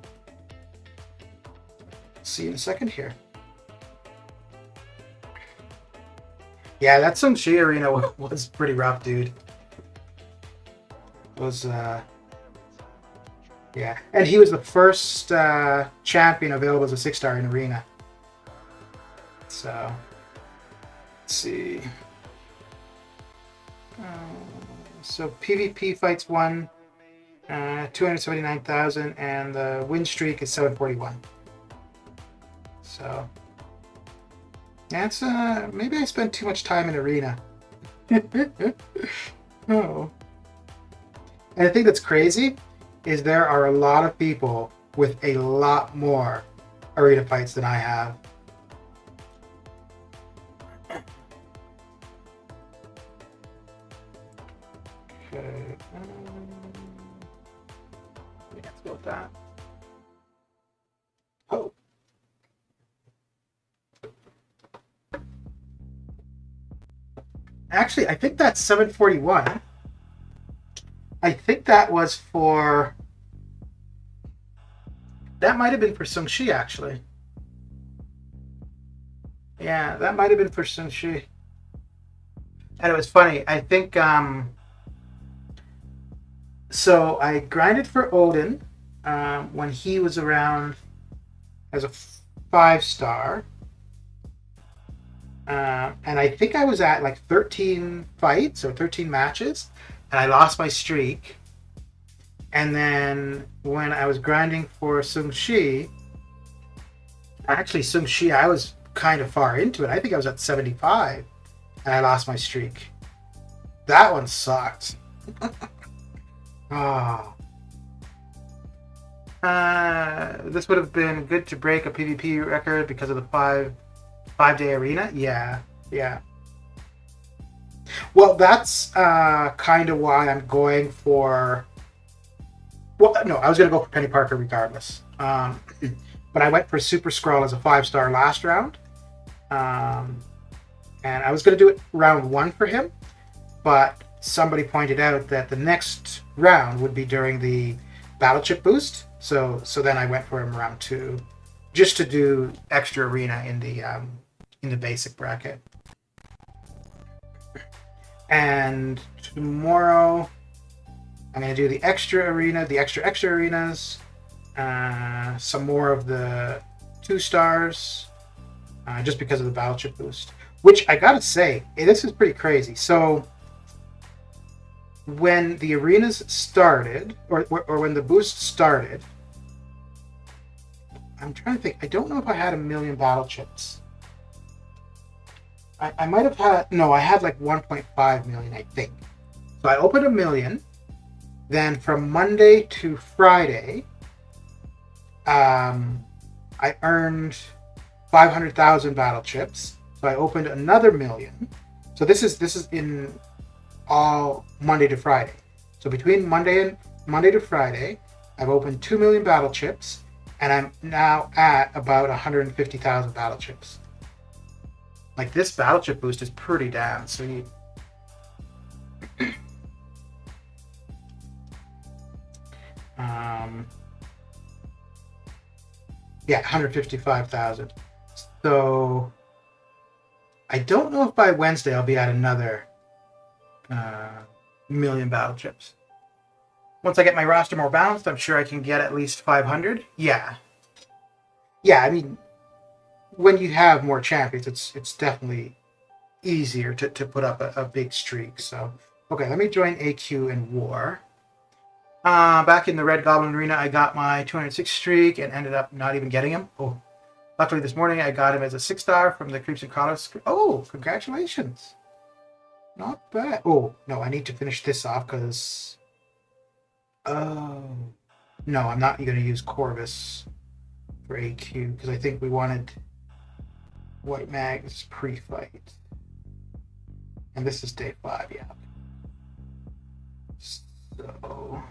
See you in a second here. Yeah, that Sungshi arena was pretty rough, dude. It was, yeah. And he was the first champion available as a 6-star in arena. So, let's see. So PvP fights won 279,000 and the win streak is 741. So that's maybe I spent too much time in arena. Oh. And the thing that's crazy is there are a lot of people with a lot more arena fights than I have. Okay. Yeah, let's go with that. Oh. Actually, I think that's 741. I think that was for... That might have been for Sungshi, actually. Yeah, that might have been for Sungshi. And it was funny. I think... So I grinded for Odin when he was around as a 5-star. And I think I was at like 13 fights or 13 matches. And I lost my streak. And then when I was grinding for Sungshi, actually Sungshi, I was kind of far into it. I think I was at 75. And I lost my streak. That one sucked. Oh. This would have been good to break a PvP record because of the 5-day arena. Yeah. Well, that's kind of why I'm going for... Well, no, I was going to go for Peni Parker regardless. But I went for Super Skrull as a 5-star last round. And I was going to do it round 1 for him. But somebody pointed out that the next round would be during the battle chip boost. So then I went for him round 2, just to do extra arena in the basic bracket. And tomorrow I'm going to do the extra arena, the extra arenas, some more of the 2 stars, just because of the battle chip boost. Which I gotta say, this is pretty crazy. So when the arenas started, or when the boost started, I'm trying to think. I don't know if I had 1,000,000 battle chips. I might have had, no, I had like 1.5 million, I think. So I opened 1,000,000. Then from Monday to Friday, I earned 500,000 battle chips. So I opened another 1,000,000. So this is in all Monday to Friday. So between Monday to Friday, I've opened 2,000,000 battle chips, and I'm now at about 150,000 battle chips. Like, this battle chip boost is pretty damn sweet. Yeah, 155,000. So I don't know if by Wednesday I'll be at another 1,000,000 battle chips. Once I get my roster more balanced, I'm sure I can get at least 500. Yeah. Yeah, I mean, when you have more champions, it's definitely easier to put up a big streak. So, okay, let me join AQ in War. Back in the Red Goblin Arena, I got my 206 streak and ended up not even getting him. Oh, luckily this morning I got him as a 6-star from the Creeps and Crawlers. Oh, congratulations. Not bad. Oh, no, I need to finish this off because... Oh. No, I'm not going to use Corvus for AQ because I think we wanted White Mags pre-fight. And this is day 5, yeah. So...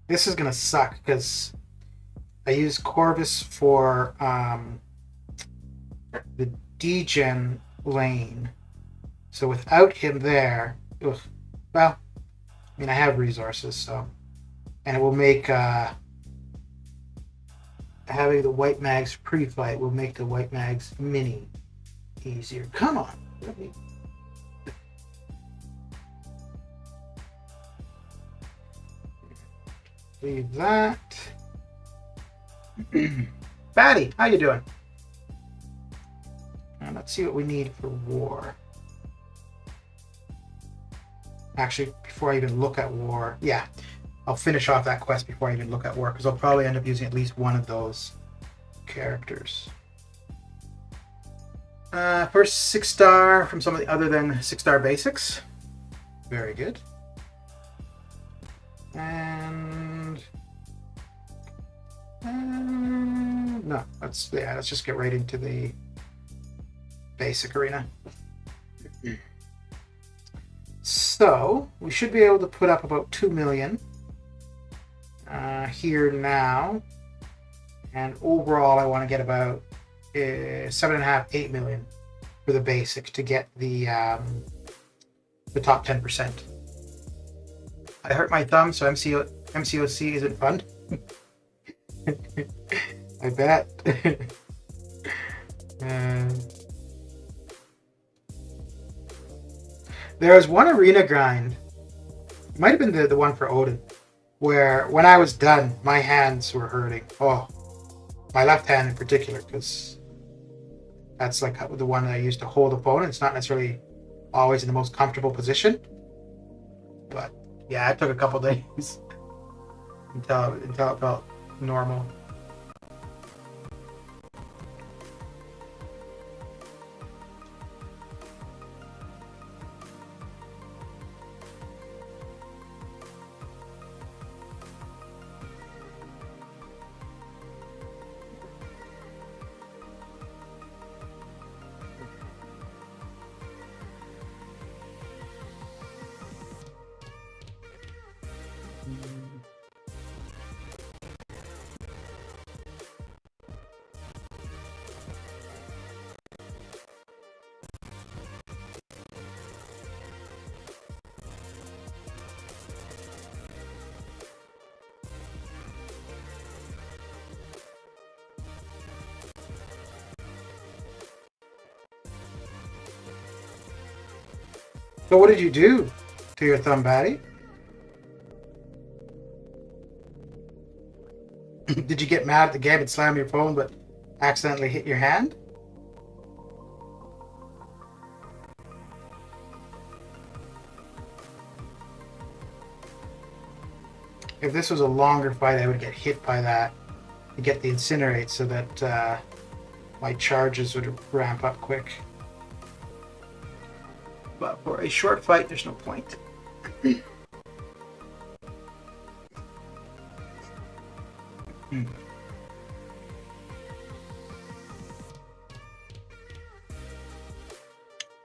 This is going to suck because I use Corvus for the degen lane. So without him there, well, I mean, I have resources, so... And it will make... having the White Mags pre-fight will make the White Mags mini easier. Come on! Let me... Leave that. Batty, how you doing? Now let's see what we need for war. Actually, before I even look at war, yeah, I'll finish off that quest before I even look at war, because I'll probably end up using at least one of those characters. First 6-star from somebody other than 6-star basics. Very good. And no, let's just get right into the basic arena. So we should be able to put up about 2 million here now, and overall I want to get about 7.5, 8 million for the basic to get the top 10%. I hurt my thumb, so MCOC isn't fun. I bet. There was one arena grind, it might have been the one for Odin, where when I was done, my hands were hurting. Oh, my left hand in particular, because that's like the one that I used to hold the phone. It's not necessarily always in the most comfortable position, but yeah, it took a couple days until it felt normal. So what did you do to your thumb, Batty? Did you get mad at the game and slam your phone but accidentally hit your hand? If this was a longer fight, I would get hit by that to get the incinerate so that my charges would ramp up quick. But for a short fight, there's no point. He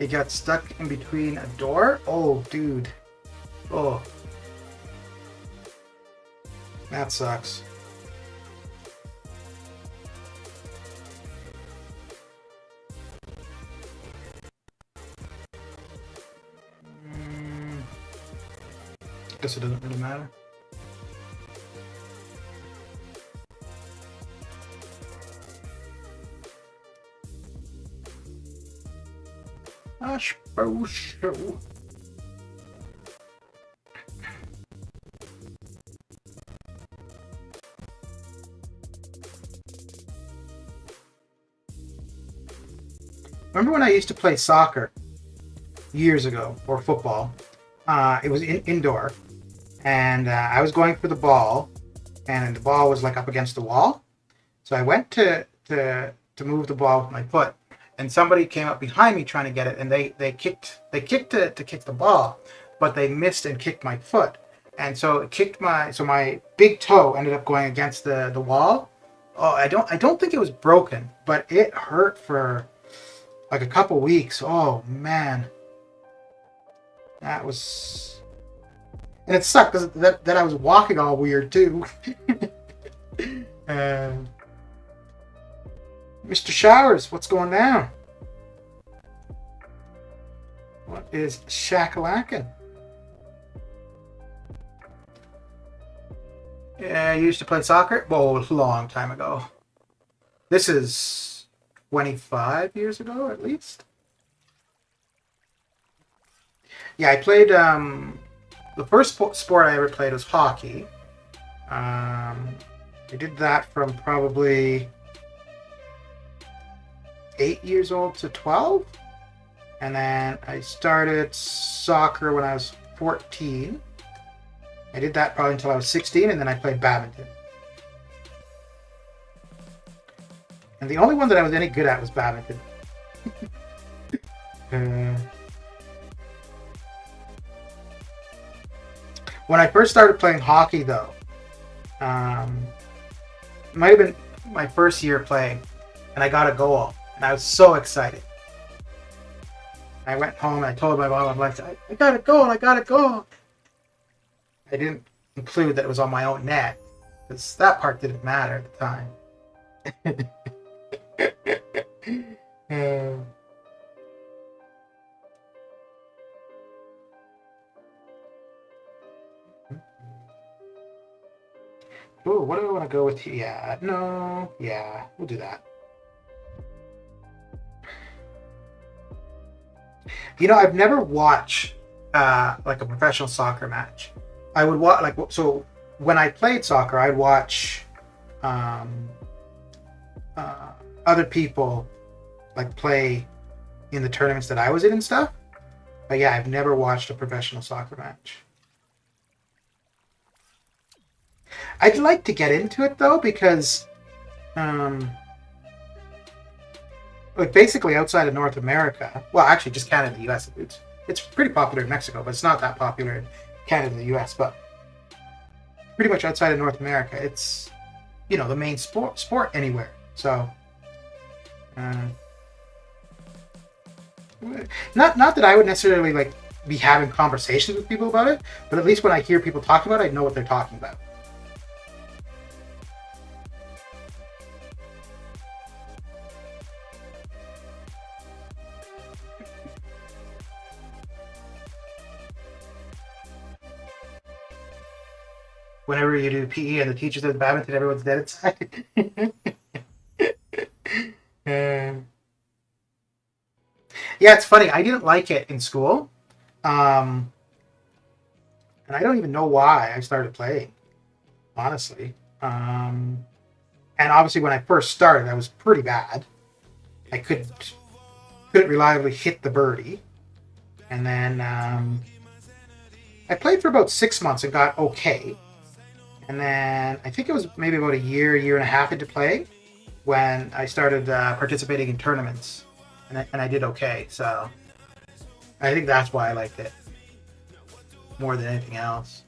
got stuck in between a door? Oh, dude. Oh. That sucks. Guess it doesn't really matter. I suppose so. Remember when I used to play soccer years ago, or football? It was indoor, and I was going for the ball, and the ball was like up against the wall. So I went to move the ball with my foot, and somebody came up behind me trying to get it, and they kicked to kick the ball, but they missed and kicked my foot, and so it kicked my big toe ended up going against the wall. Oh, I don't think it was broken, but it hurt for like a couple weeks. Oh man, that was, and it sucked because that I was walking all weird too. Mr. Showers, what's going down? What is shakalackin'? Yeah, I used to play soccer. Well, a long time ago. This is 25 years ago, at least. Yeah, I played. The first sport I ever played was hockey. I did that from probably 8 years old to 12, and then I started soccer when I was 14. I did that probably until I was 16, and then I played badminton. And the only one that I was any good at was badminton. When I first started playing hockey, though, it might have been my first year playing, and I got a goal, and I was so excited. I went home and I told my mom, I'm like, I got a goal, I got a goal. I didn't include that it was on my own net, because that part didn't matter at the time. Oh, what do I want to go with here? Yeah, no, yeah, we'll do that. You know, I've never watched like a professional soccer match. I would watch, like, so when I played soccer, I'd watch other people like play in the tournaments that I was in and stuff. But yeah, I've never watched a professional soccer match. I'd like to get into it though, because like basically outside of North America, well, actually just Canada and the US, it's pretty popular in Mexico, but it's not that popular in Canada and the US. But pretty much outside of North America, it's, you know, the main sport anywhere. So not that I would necessarily like be having conversations with people about it, but at least when I hear people talking about it, I know what they're talking about. Whenever you do PE and the teacher says badminton, everyone's dead inside. Yeah, it's funny. I didn't like it in school And I don't even know why I started playing, honestly. And obviously, when I first started, I was pretty bad. I couldn't reliably hit the birdie. And then I played for about 6 months and got okay. And then I think it was maybe about a year and a half into playing when I started participating in tournaments. And I did okay. So I think that's why I liked it more than anything else.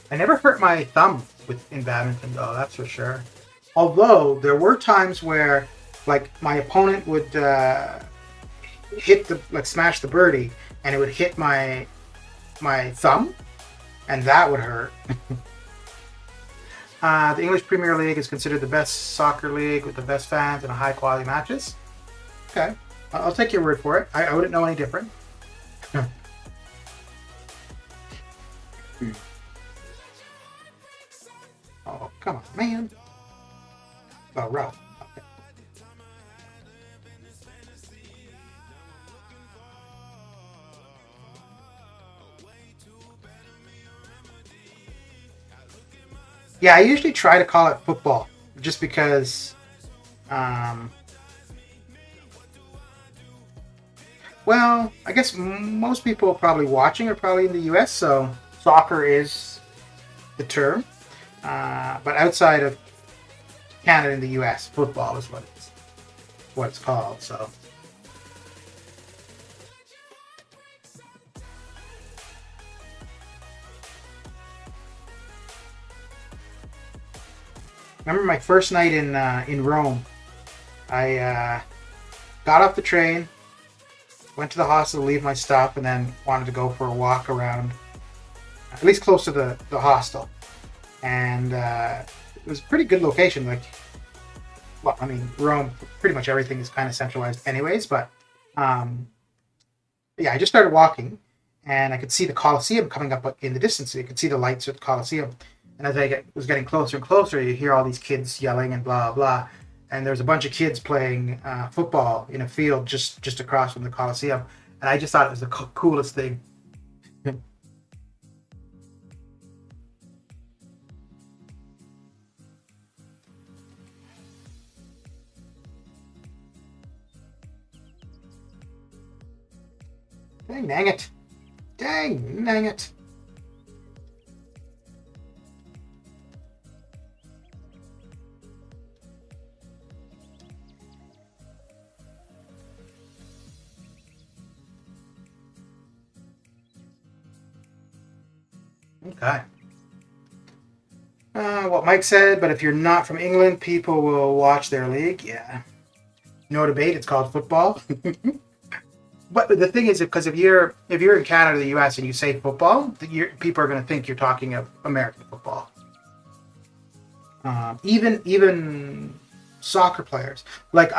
I never hurt my thumb in badminton, though, that's for sure. Although there were times where, like, my opponent would smash the birdie, and it would hit my thumb, and that would hurt. The English Premier League is considered the best soccer league with the best fans and high quality matches. Okay, I'll take your word for it. I wouldn't know any different. Oh, come on, man. Oh, Ralph. Okay. Yeah, I usually try to call it football just because, well, I guess most people probably watching are probably in the US, so soccer is the term. But outside of Canada and the US, football is what it's called. So, remember my first night in Rome. I got off the train, went to the hostel to leave my stuff, and then wanted to go for a walk around, at least close to the hostel. And it was a pretty good location. Like, well, I mean, Rome, pretty much everything is kind of centralized anyways, but yeah, I just started walking, and I could see the Colosseum coming up in the distance. You could see the lights of the Colosseum. And as I was getting closer and closer, you hear all these kids yelling and blah, blah. And there's a bunch of kids playing football in a field just across from the Colosseum. And I just thought it was the coolest thing. Dang it. Dang it. Okay. What Mike said, but if you're not from England, people will watch their league. Yeah. No debate, it's called football. But the thing is, because if you're in Canada or the US and you say football, people are going to think you're talking of American football. Even soccer players, like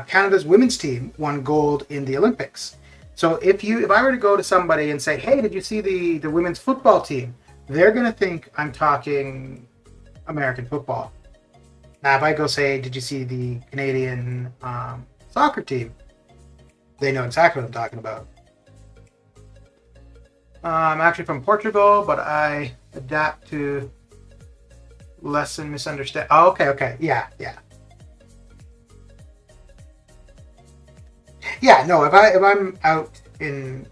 Canada's women's team won gold in the Olympics. So if I were to go to somebody and say, "Hey, did you see the women's football team?" They're going to think I'm talking American football. Now, if I go say, "Did you see the Canadian soccer team?" They know exactly what I'm talking about. I'm actually from Portugal, but I adapt to lessen misunderstand. Oh, okay. Yeah. Yeah, no, if I'm out in,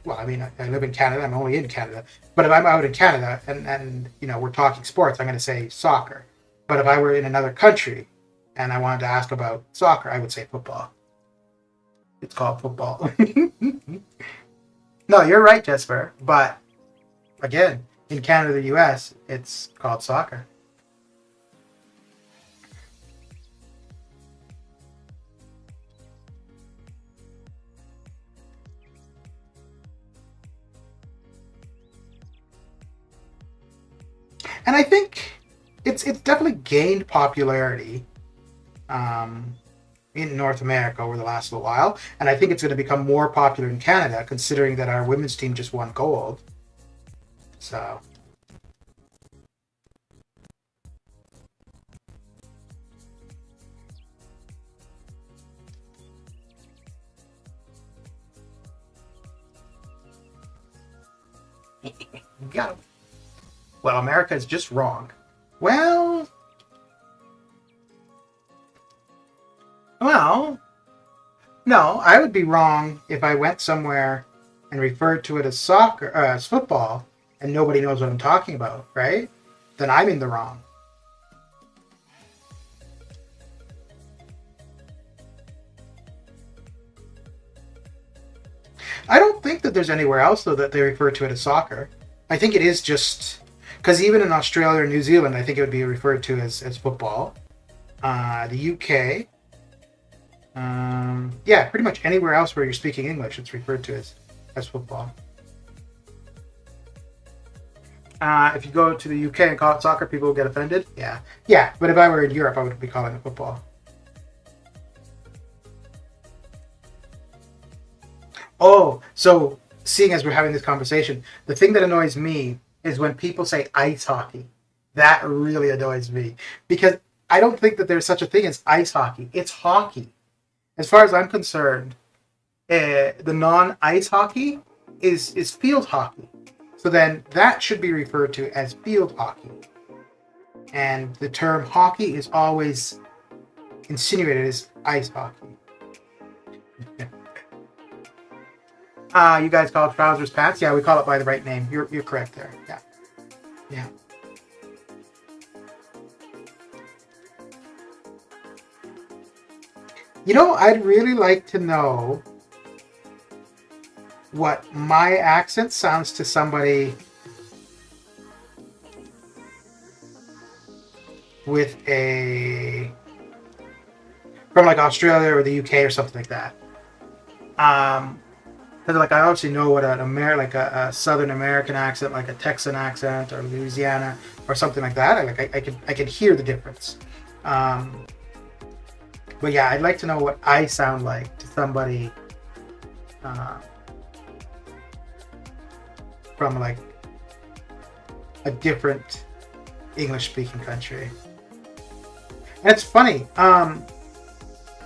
well, I mean, I live in Canada, I'm only in Canada, but if I'm out in Canada and we're talking sports, I'm going to say soccer. But if I were in another country and I wanted to ask about soccer, I would say football. It's called football. No, you're right, Jesper. But again, in Canada, the US, it's called soccer. And I think it's definitely gained popularity in North America over the last little while, and I think it's going to become more popular in Canada, considering that our women's team just won gold. So, Got him. Well, America is just wrong. Well, no, I would be wrong if I went somewhere and referred to it as soccer, as football, and nobody knows what I'm talking about, right? Then I'm in the wrong. I don't think that there's anywhere else, though, that they refer to it as soccer. I think it is just... Because even in Australia or New Zealand, I think it would be referred to as football. The UK... yeah, pretty much anywhere else where you're speaking English, it's referred to as football. If you go to the UK and call it soccer, people will get offended. Yeah, but if I were in Europe, I would be calling it football. Oh, so seeing as we're having this conversation, the thing that annoys me is when people say ice hockey. That really annoys me. Because I don't think that there's such a thing as ice hockey. It's hockey. As far as I'm concerned, the non-ice hockey is field hockey. So then that should be referred to as field hockey. And the term hockey is always insinuated as ice hockey. You guys call it trousers pants? Yeah, we call it by the right name. You're correct there. Yeah. You know, I'd really like to know what my accent sounds to somebody with from like Australia or the UK or something like that. Because like I obviously know what a Southern American accent, like a Texan accent or Louisiana or something like that. I could hear the difference. But yeah, I'd like to know what I sound like to somebody from like a different English-speaking country. And it's funny.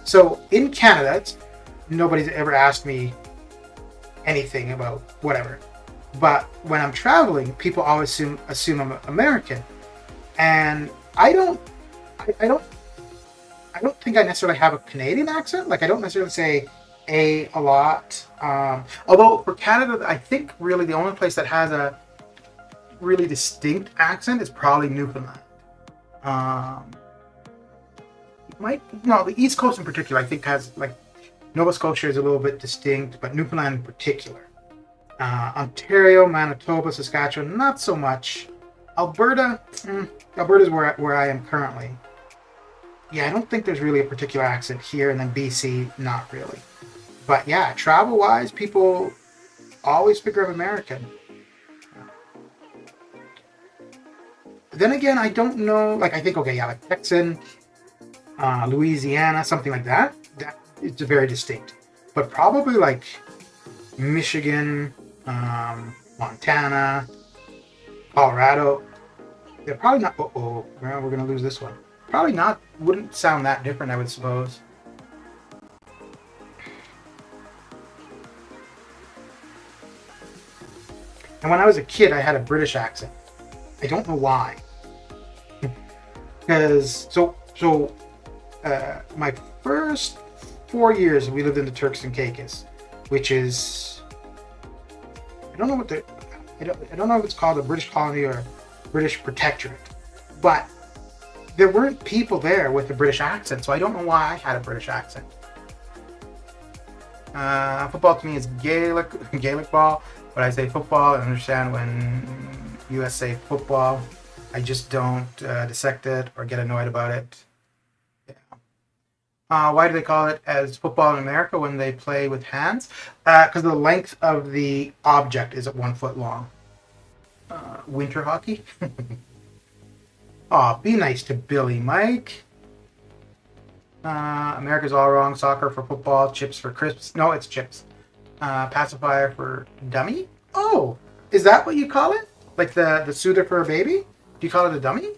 So in Canada, nobody's ever asked me anything about whatever. But when I'm traveling, people always assume I'm American, and I don't think I necessarily have a Canadian accent. Like I don't necessarily say a lot. Although for Canada, I think really the only place that has a really distinct accent is probably Newfoundland. The East Coast in particular, I think has like Nova Scotia is a little bit distinct, but Newfoundland in particular. Ontario, Manitoba, Saskatchewan, not so much. Alberta's where I am currently. Yeah, I don't think there's really a particular accent here, and then BC, not really. But yeah, travel-wise, people always figure I'm American. Then again, I don't know, like I think, okay, yeah, like Texan, Louisiana, something like that. That is very distinct. But probably like Michigan, Montana, Colorado, they're probably not, well, we're going to lose this one. Probably not, wouldn't sound that different, I would suppose. And when I was a kid, I had a British accent. I don't know why. Because, my first 4 years, we lived in the Turks and Caicos, which is, I don't know if it's called a British colony or British protectorate, but there weren't people there with a British accent, so I don't know why I had a British accent. Football to me is Gaelic ball. When I say football, I understand when US say football. I just don't dissect it or get annoyed about it. Yeah. Why do they call it as football in America when they play with hands? Because the length of the object is at 1 foot long. Winter hockey? Aw, be nice to Billy, Mike. America's all wrong. Soccer for football, chips for crisps. No, it's chips. Pacifier for dummy? Oh, is that what you call it? Like the soother for a baby? Do you call it a dummy?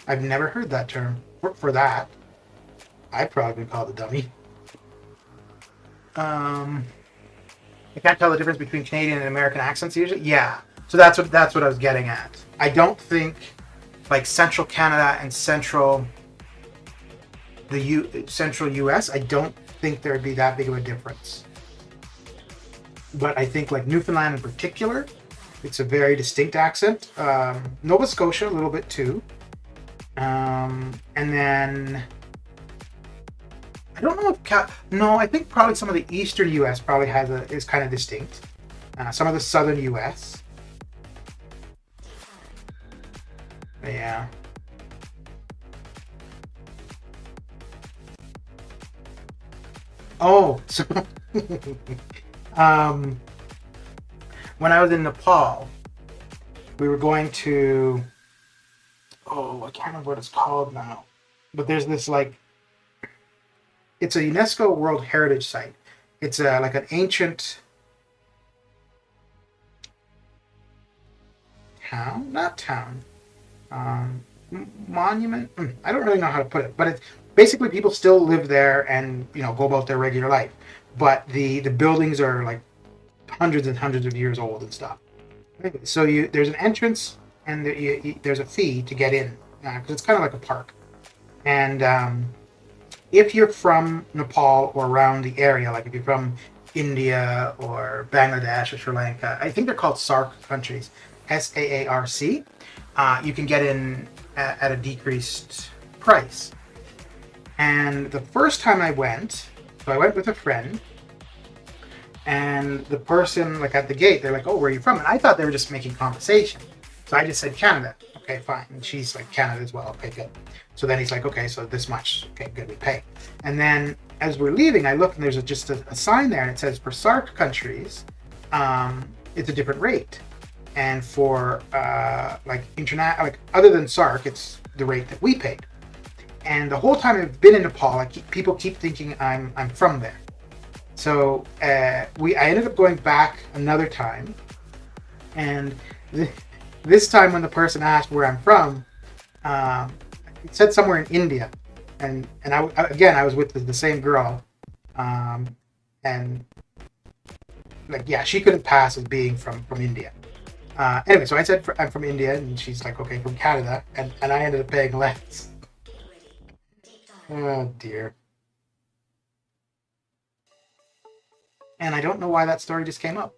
I've never heard that term for that. I'd probably call it a dummy. I can't tell the difference between Canadian and American accents usually. Yeah. So that's what I was getting at. I don't think like central Canada and central US, I don't think there'd be that big of a difference. But I think like Newfoundland in particular, it's a very distinct accent. Nova Scotia a little bit too. And then I don't know if no, I think probably some of the eastern US probably is kind of distinct. Some of the southern US. Yeah. Oh, so when I was in Nepal, we were going to, I can't remember what it's called now, but there's this like, it's a UNESCO World Heritage Site. It's like an ancient monument. I don't really know how to put it, but it's basically people still live there and go about their regular life, but the buildings are like hundreds and hundreds of years old and stuff. So there's an entrance and there's a fee to get in because it's kind of like a park. And if you're from Nepal or around the area, like if you're from India or Bangladesh or Sri Lanka, I think they're called SAARC countries, SAARC. You can get in at a decreased price. And the first time I went, so I went with a friend, and the person like at the gate, they're like, "Oh, where are you from?" And I thought they were just making conversation. So I just said Canada. Okay, fine. And she's like, Canada as well. Okay, good. So then he's like, okay, so this much. Okay, good, we pay. And then as we're leaving, I look and there's just a sign there and it says for SAARC countries, it's a different rate. And for like other than SAARC, it's the rate that we paid. And the whole time I've been in Nepal, people keep thinking I'm from there. So I ended up going back another time, and this time when the person asked where I'm from, it said somewhere in India, and I was with the same girl, and like she couldn't pass as being from India. Anyway, so I said I'm from India, and she's like, okay, from Canada, and I ended up paying less. Oh dear. And I don't know why that story just came up.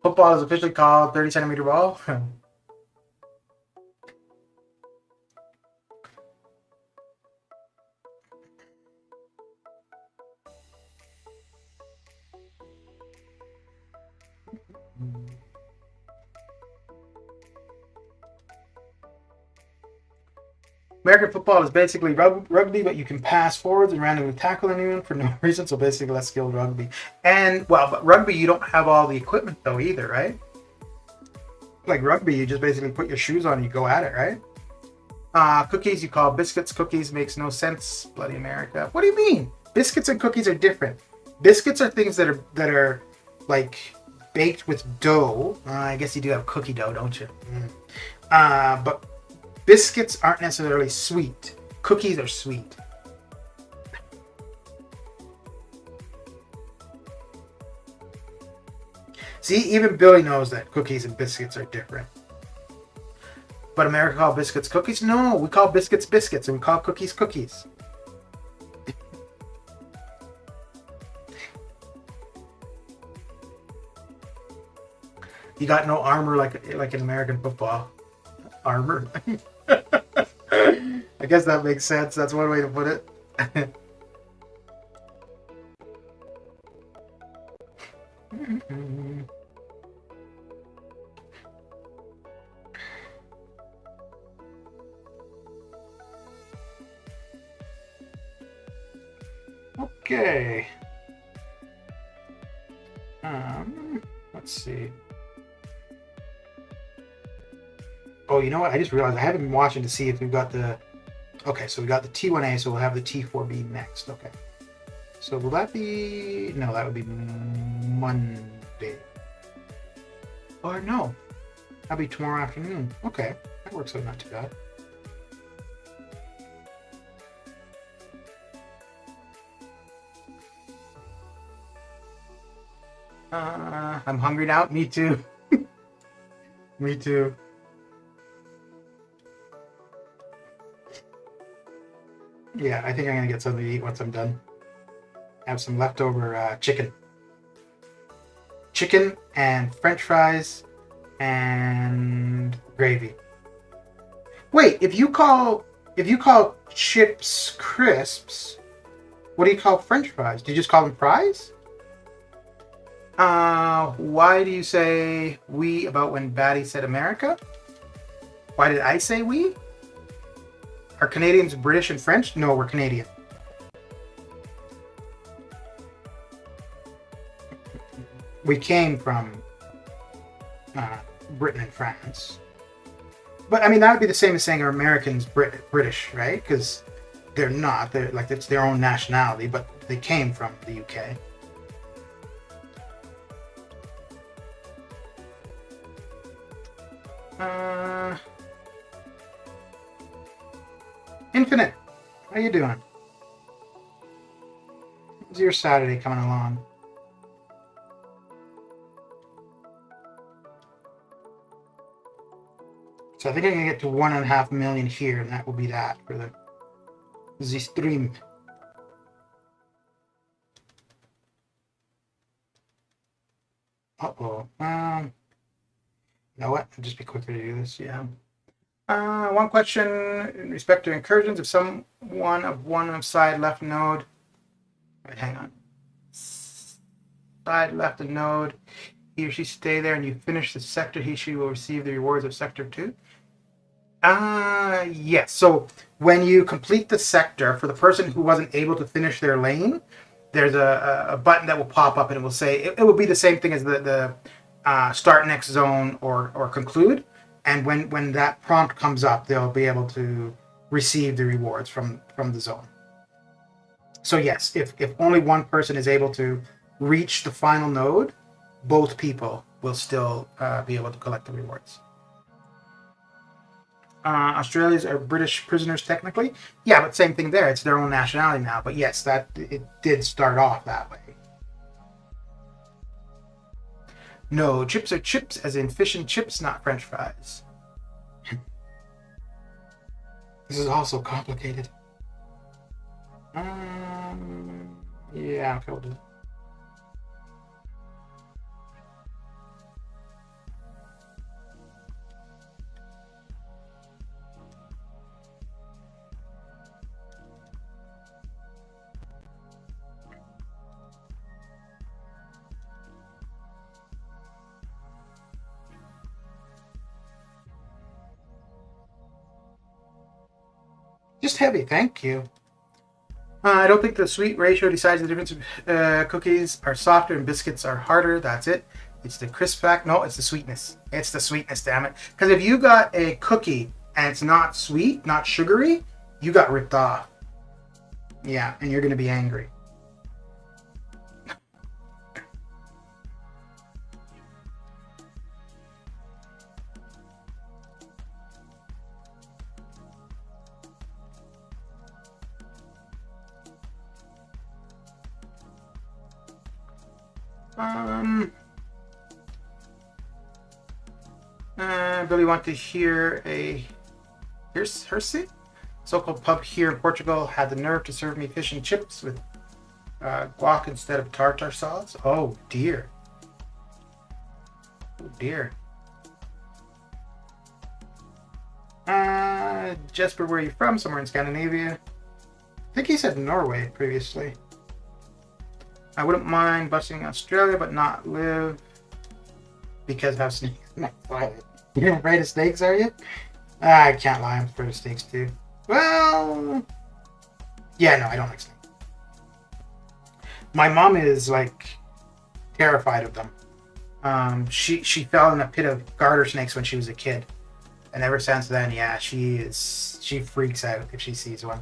Football is officially called 30-centimeter ball. American football is basically rugby, but you can pass forwards and randomly tackle anyone for no reason. So basically, less skilled rugby. And but rugby, you don't have all the equipment though either, right? Like rugby, you just basically put your shoes on and you go at it, right? Cookies you call biscuits. Cookies makes no sense. Bloody America. What do you mean? Biscuits and cookies are different. Biscuits are things that are like baked with dough. I guess you do have cookie dough, don't you? But biscuits aren't necessarily sweet. Cookies are sweet. See, even Billy knows that cookies and biscuits are different. But America call biscuits cookies? No, we call biscuits biscuits and we call cookies cookies. You got no armor like in American football. Armor. I guess that makes sense. That's one way to put it. Okay. Let's see. Oh, you know what? I just realized I haven't been watching to see if we've got the... Okay, so we got the T1A, so we'll have the T4B next. Okay. So will that be... No, that would be Monday. Or no. That'll be tomorrow afternoon. Okay. That works out not too bad. I'm hungry now. Me too. Me too. Yeah, I think I'm gonna get something to eat once I'm done. Have some leftover chicken. Chicken and French fries and gravy. Wait, if you call chips crisps, what do you call French fries? Do you just call them fries? Why do you say we about when Batty said America? Why did I say we? Are Canadians British and French? No, we're Canadian. We came from Britain and France. But I mean, that would be the same as saying are Americans British, right? Because they're not. They're like, it's their own nationality, but they came from the UK. Infinite, how you doing? How's your Saturday coming along? So I think I'm gonna get to 1.5 million here, and that will be that for the stream. Uh-oh. You know what? It'll just be quicker to do this, yeah. One question in respect to incursions. If someone of one of side left node, wait, hang on. Side left a node, he or she stay there and you finish the sector, he or she will receive the rewards of sector 2. Yes. So when you complete the sector, for the person who wasn't able to finish their lane, there's a button that will pop up and it will say, it will be the same thing as the start next zone or conclude. And when that prompt comes up, they'll be able to receive the rewards from the zone. So yes, if only one person is able to reach the final node, both people will still be able to collect the rewards. Australians are British prisoners technically. Yeah, but same thing there. It's their own nationality now. But yes, that it did start off that way. No, chips are chips, as in fish and chips, not French fries. This is also complicated. Yeah, okay, we'll do it. Just heavy, thank you. I don't think the sweet ratio decides the difference. Cookies are softer and biscuits are harder. That's it. It's the crisp fact. No, it's the sweetness. It's the sweetness, damn it. Because if you got a cookie and it's not sweet, not sugary, you got ripped off. Yeah, and you're going to be angry. Billy want to hear here's Hersey, so-called pub here in Portugal had the nerve to serve me fish and chips with guac instead of tartar sauce. Oh dear. Oh dear. Jesper, where are you from? Somewhere in Scandinavia. I think he said Norway previously. I wouldn't mind busting Australia, but not live because I have snakes in my toilet. You're afraid of snakes, are you? I can't lie, I'm afraid of snakes too. Well, yeah, no, I don't like snakes. My mom is like terrified of them. She fell in a pit of garter snakes when she was a kid, and ever since then, yeah, she freaks out if she sees one.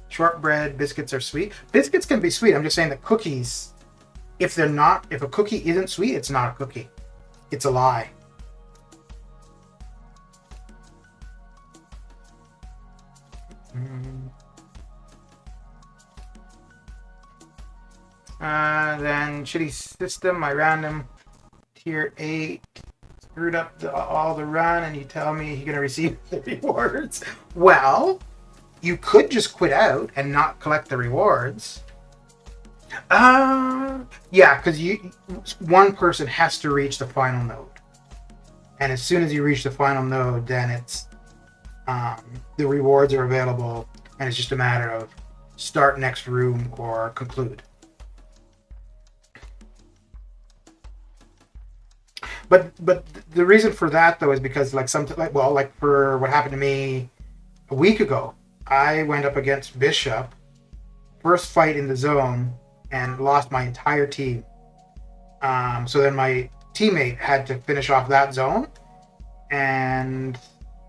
Shortbread biscuits are sweet. Biscuits can be sweet. I'm just saying that cookies, if a cookie isn't sweet, it's not a cookie. It's a lie. Then shitty system, my random tier 8 screwed up all the run, and you tell me you're gonna receive the rewards. Well, you could just quit out and not collect the rewards. Yeah, because one person has to reach the final node, and as soon as you reach the final node, then it's the rewards are available, and it's just a matter of start next room or conclude. But the reason for that though is because like for what happened to me a week ago, I went up against Bishop, first fight in the zone, and lost my entire team. So then my teammate had to finish off that zone. And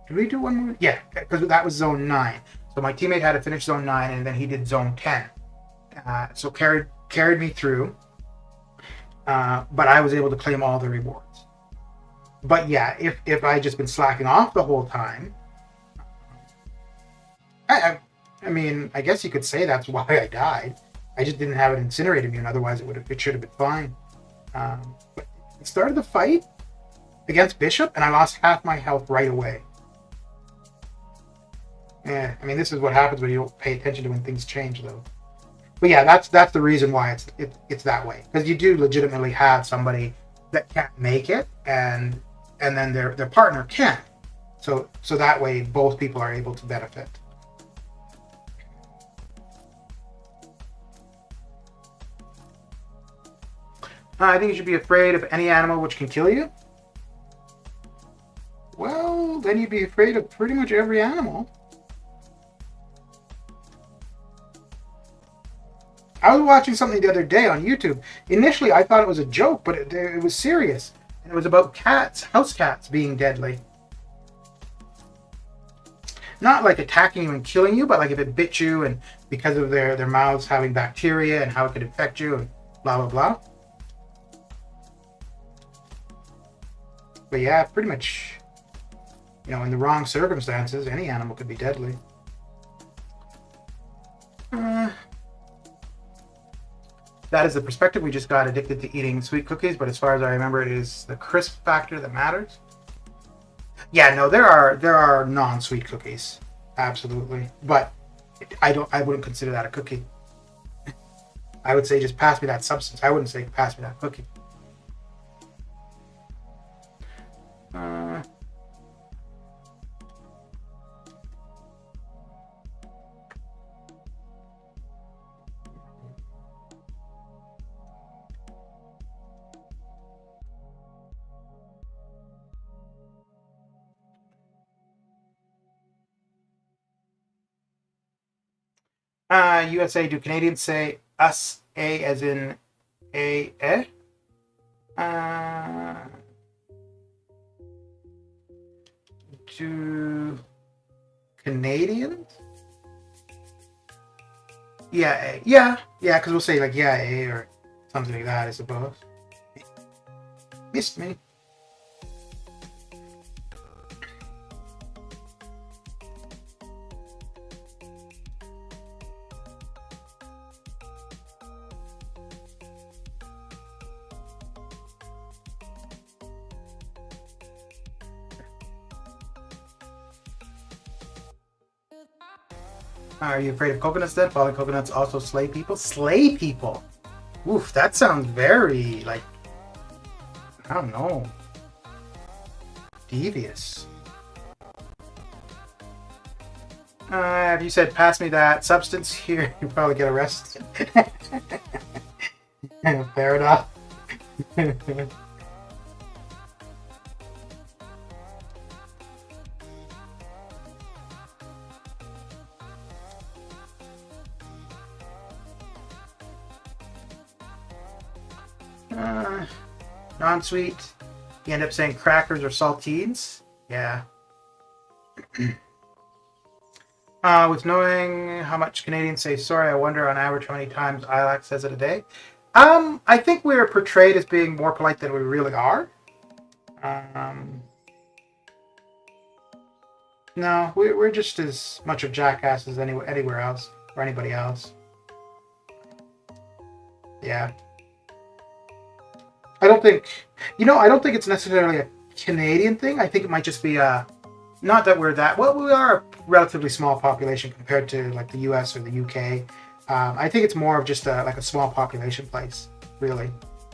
did we do one more? Yeah, because that was zone 9. So my teammate had to finish zone 9, and then he did zone 10. So carried me through. But I was able to claim all the rewards. But yeah, if I had just been slacking off the whole time, I mean, I guess you could say that's why I died. I just didn't have an incinerate immune, otherwise it should have been fine. But it started the fight against Bishop, and I lost half my health right away. Yeah, I mean, this is what happens when you don't pay attention to when things change, though. But yeah, that's the reason why it's that way, because you do legitimately have somebody that can't make it, and then their partner can. So that way both people are able to benefit. I think you should be afraid of any animal which can kill you. Well, then you'd be afraid of pretty much every animal. I was watching something the other day on YouTube. Initially, I thought it was a joke, but it was serious. And it was about cats, house cats being deadly. Not like attacking you and killing you, but like if it bit you, and because of their mouths having bacteria and how it could infect you and blah, blah, blah. But yeah, pretty much, in the wrong circumstances, any animal could be deadly. That is the perspective. We just got addicted to eating sweet cookies, but as far as I remember, it is the crisp factor that matters. Yeah, no, there are non-sweet cookies, absolutely, but I wouldn't consider that a cookie. I would say just pass me that substance. I wouldn't say pass me that cookie. USA, do Canadians say us, a as in a, eh? Do Canadians? Yeah, yeah, because we'll say like yeah, a or something like that, I suppose. Missed me. Are you afraid of coconuts then? Falling coconuts also slay people? Slay people? Oof, that sounds very, like, I don't know, devious. If you said, pass me that substance here, you probably get arrested. Fair enough. Non-sweet. You end up saying crackers or saltines. Yeah. With knowing how much Canadians say sorry, I wonder on average how many times ILAC says it a day. I think we're portrayed as being more polite than we really are. No, we're just as much of jackasses anywhere else or anybody else. Yeah. I don't think it's necessarily a Canadian thing. I think it might just be not that we're that well. We are a relatively small population compared to like the U.S. or the U.K. I think it's more of just like a small population place, really.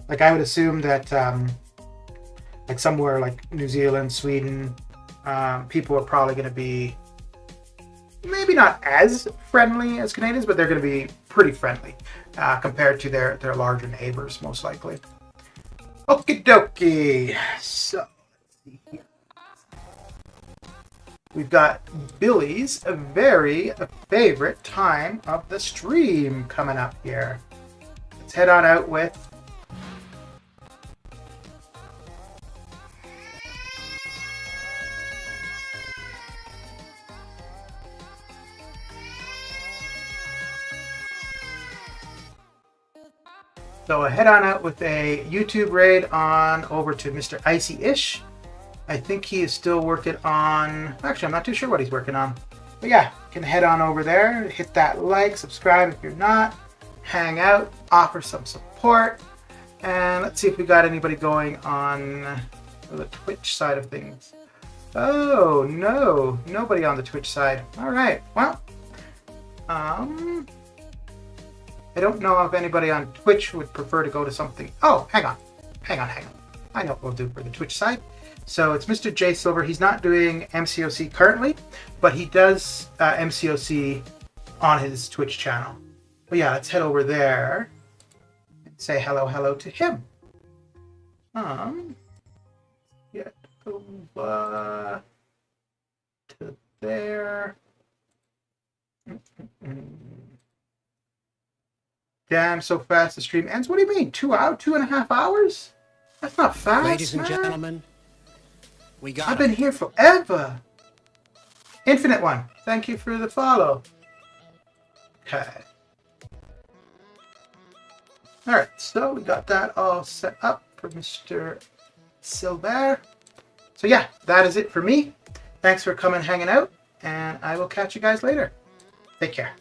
Like I would assume that like somewhere like New Zealand, Sweden, people are probably going to be maybe not as friendly as Canadians, but they're going to be pretty friendly compared to their larger neighbors, most likely. Okie dokie. So, let's see here. We've got Billy's very favorite time of the stream coming up here. Let's head on out with So head on out with a YouTube raid on over to Mr. Icy-ish. I think he is still working on... Actually, I'm not too sure what he's working on. But yeah, you can head on over there, hit that like, subscribe if you're not, hang out, offer some support. And let's see if we got anybody going on the Twitch side of things. Oh, no. Nobody on the Twitch side. All right. Well, I don't know if anybody on Twitch would prefer to go to something. Oh, hang on. I know what we'll do for the Twitch side. So it's Mr. J Silver. He's not doing MCOC currently, but he does MCOC on his Twitch channel. But yeah, let's head over there and say hello to him. Get over to there. Damn, so fast the stream ends. What do you mean? 2.5 hours? That's not fast, Ladies and man. gentlemen, we got I've been here forever. Infinite One, thank you for the follow. Okay. Alright, so we got that all set up for Mr. Silver. So yeah, that is it for me. Thanks for coming hanging out, and I will catch you guys later. Take care.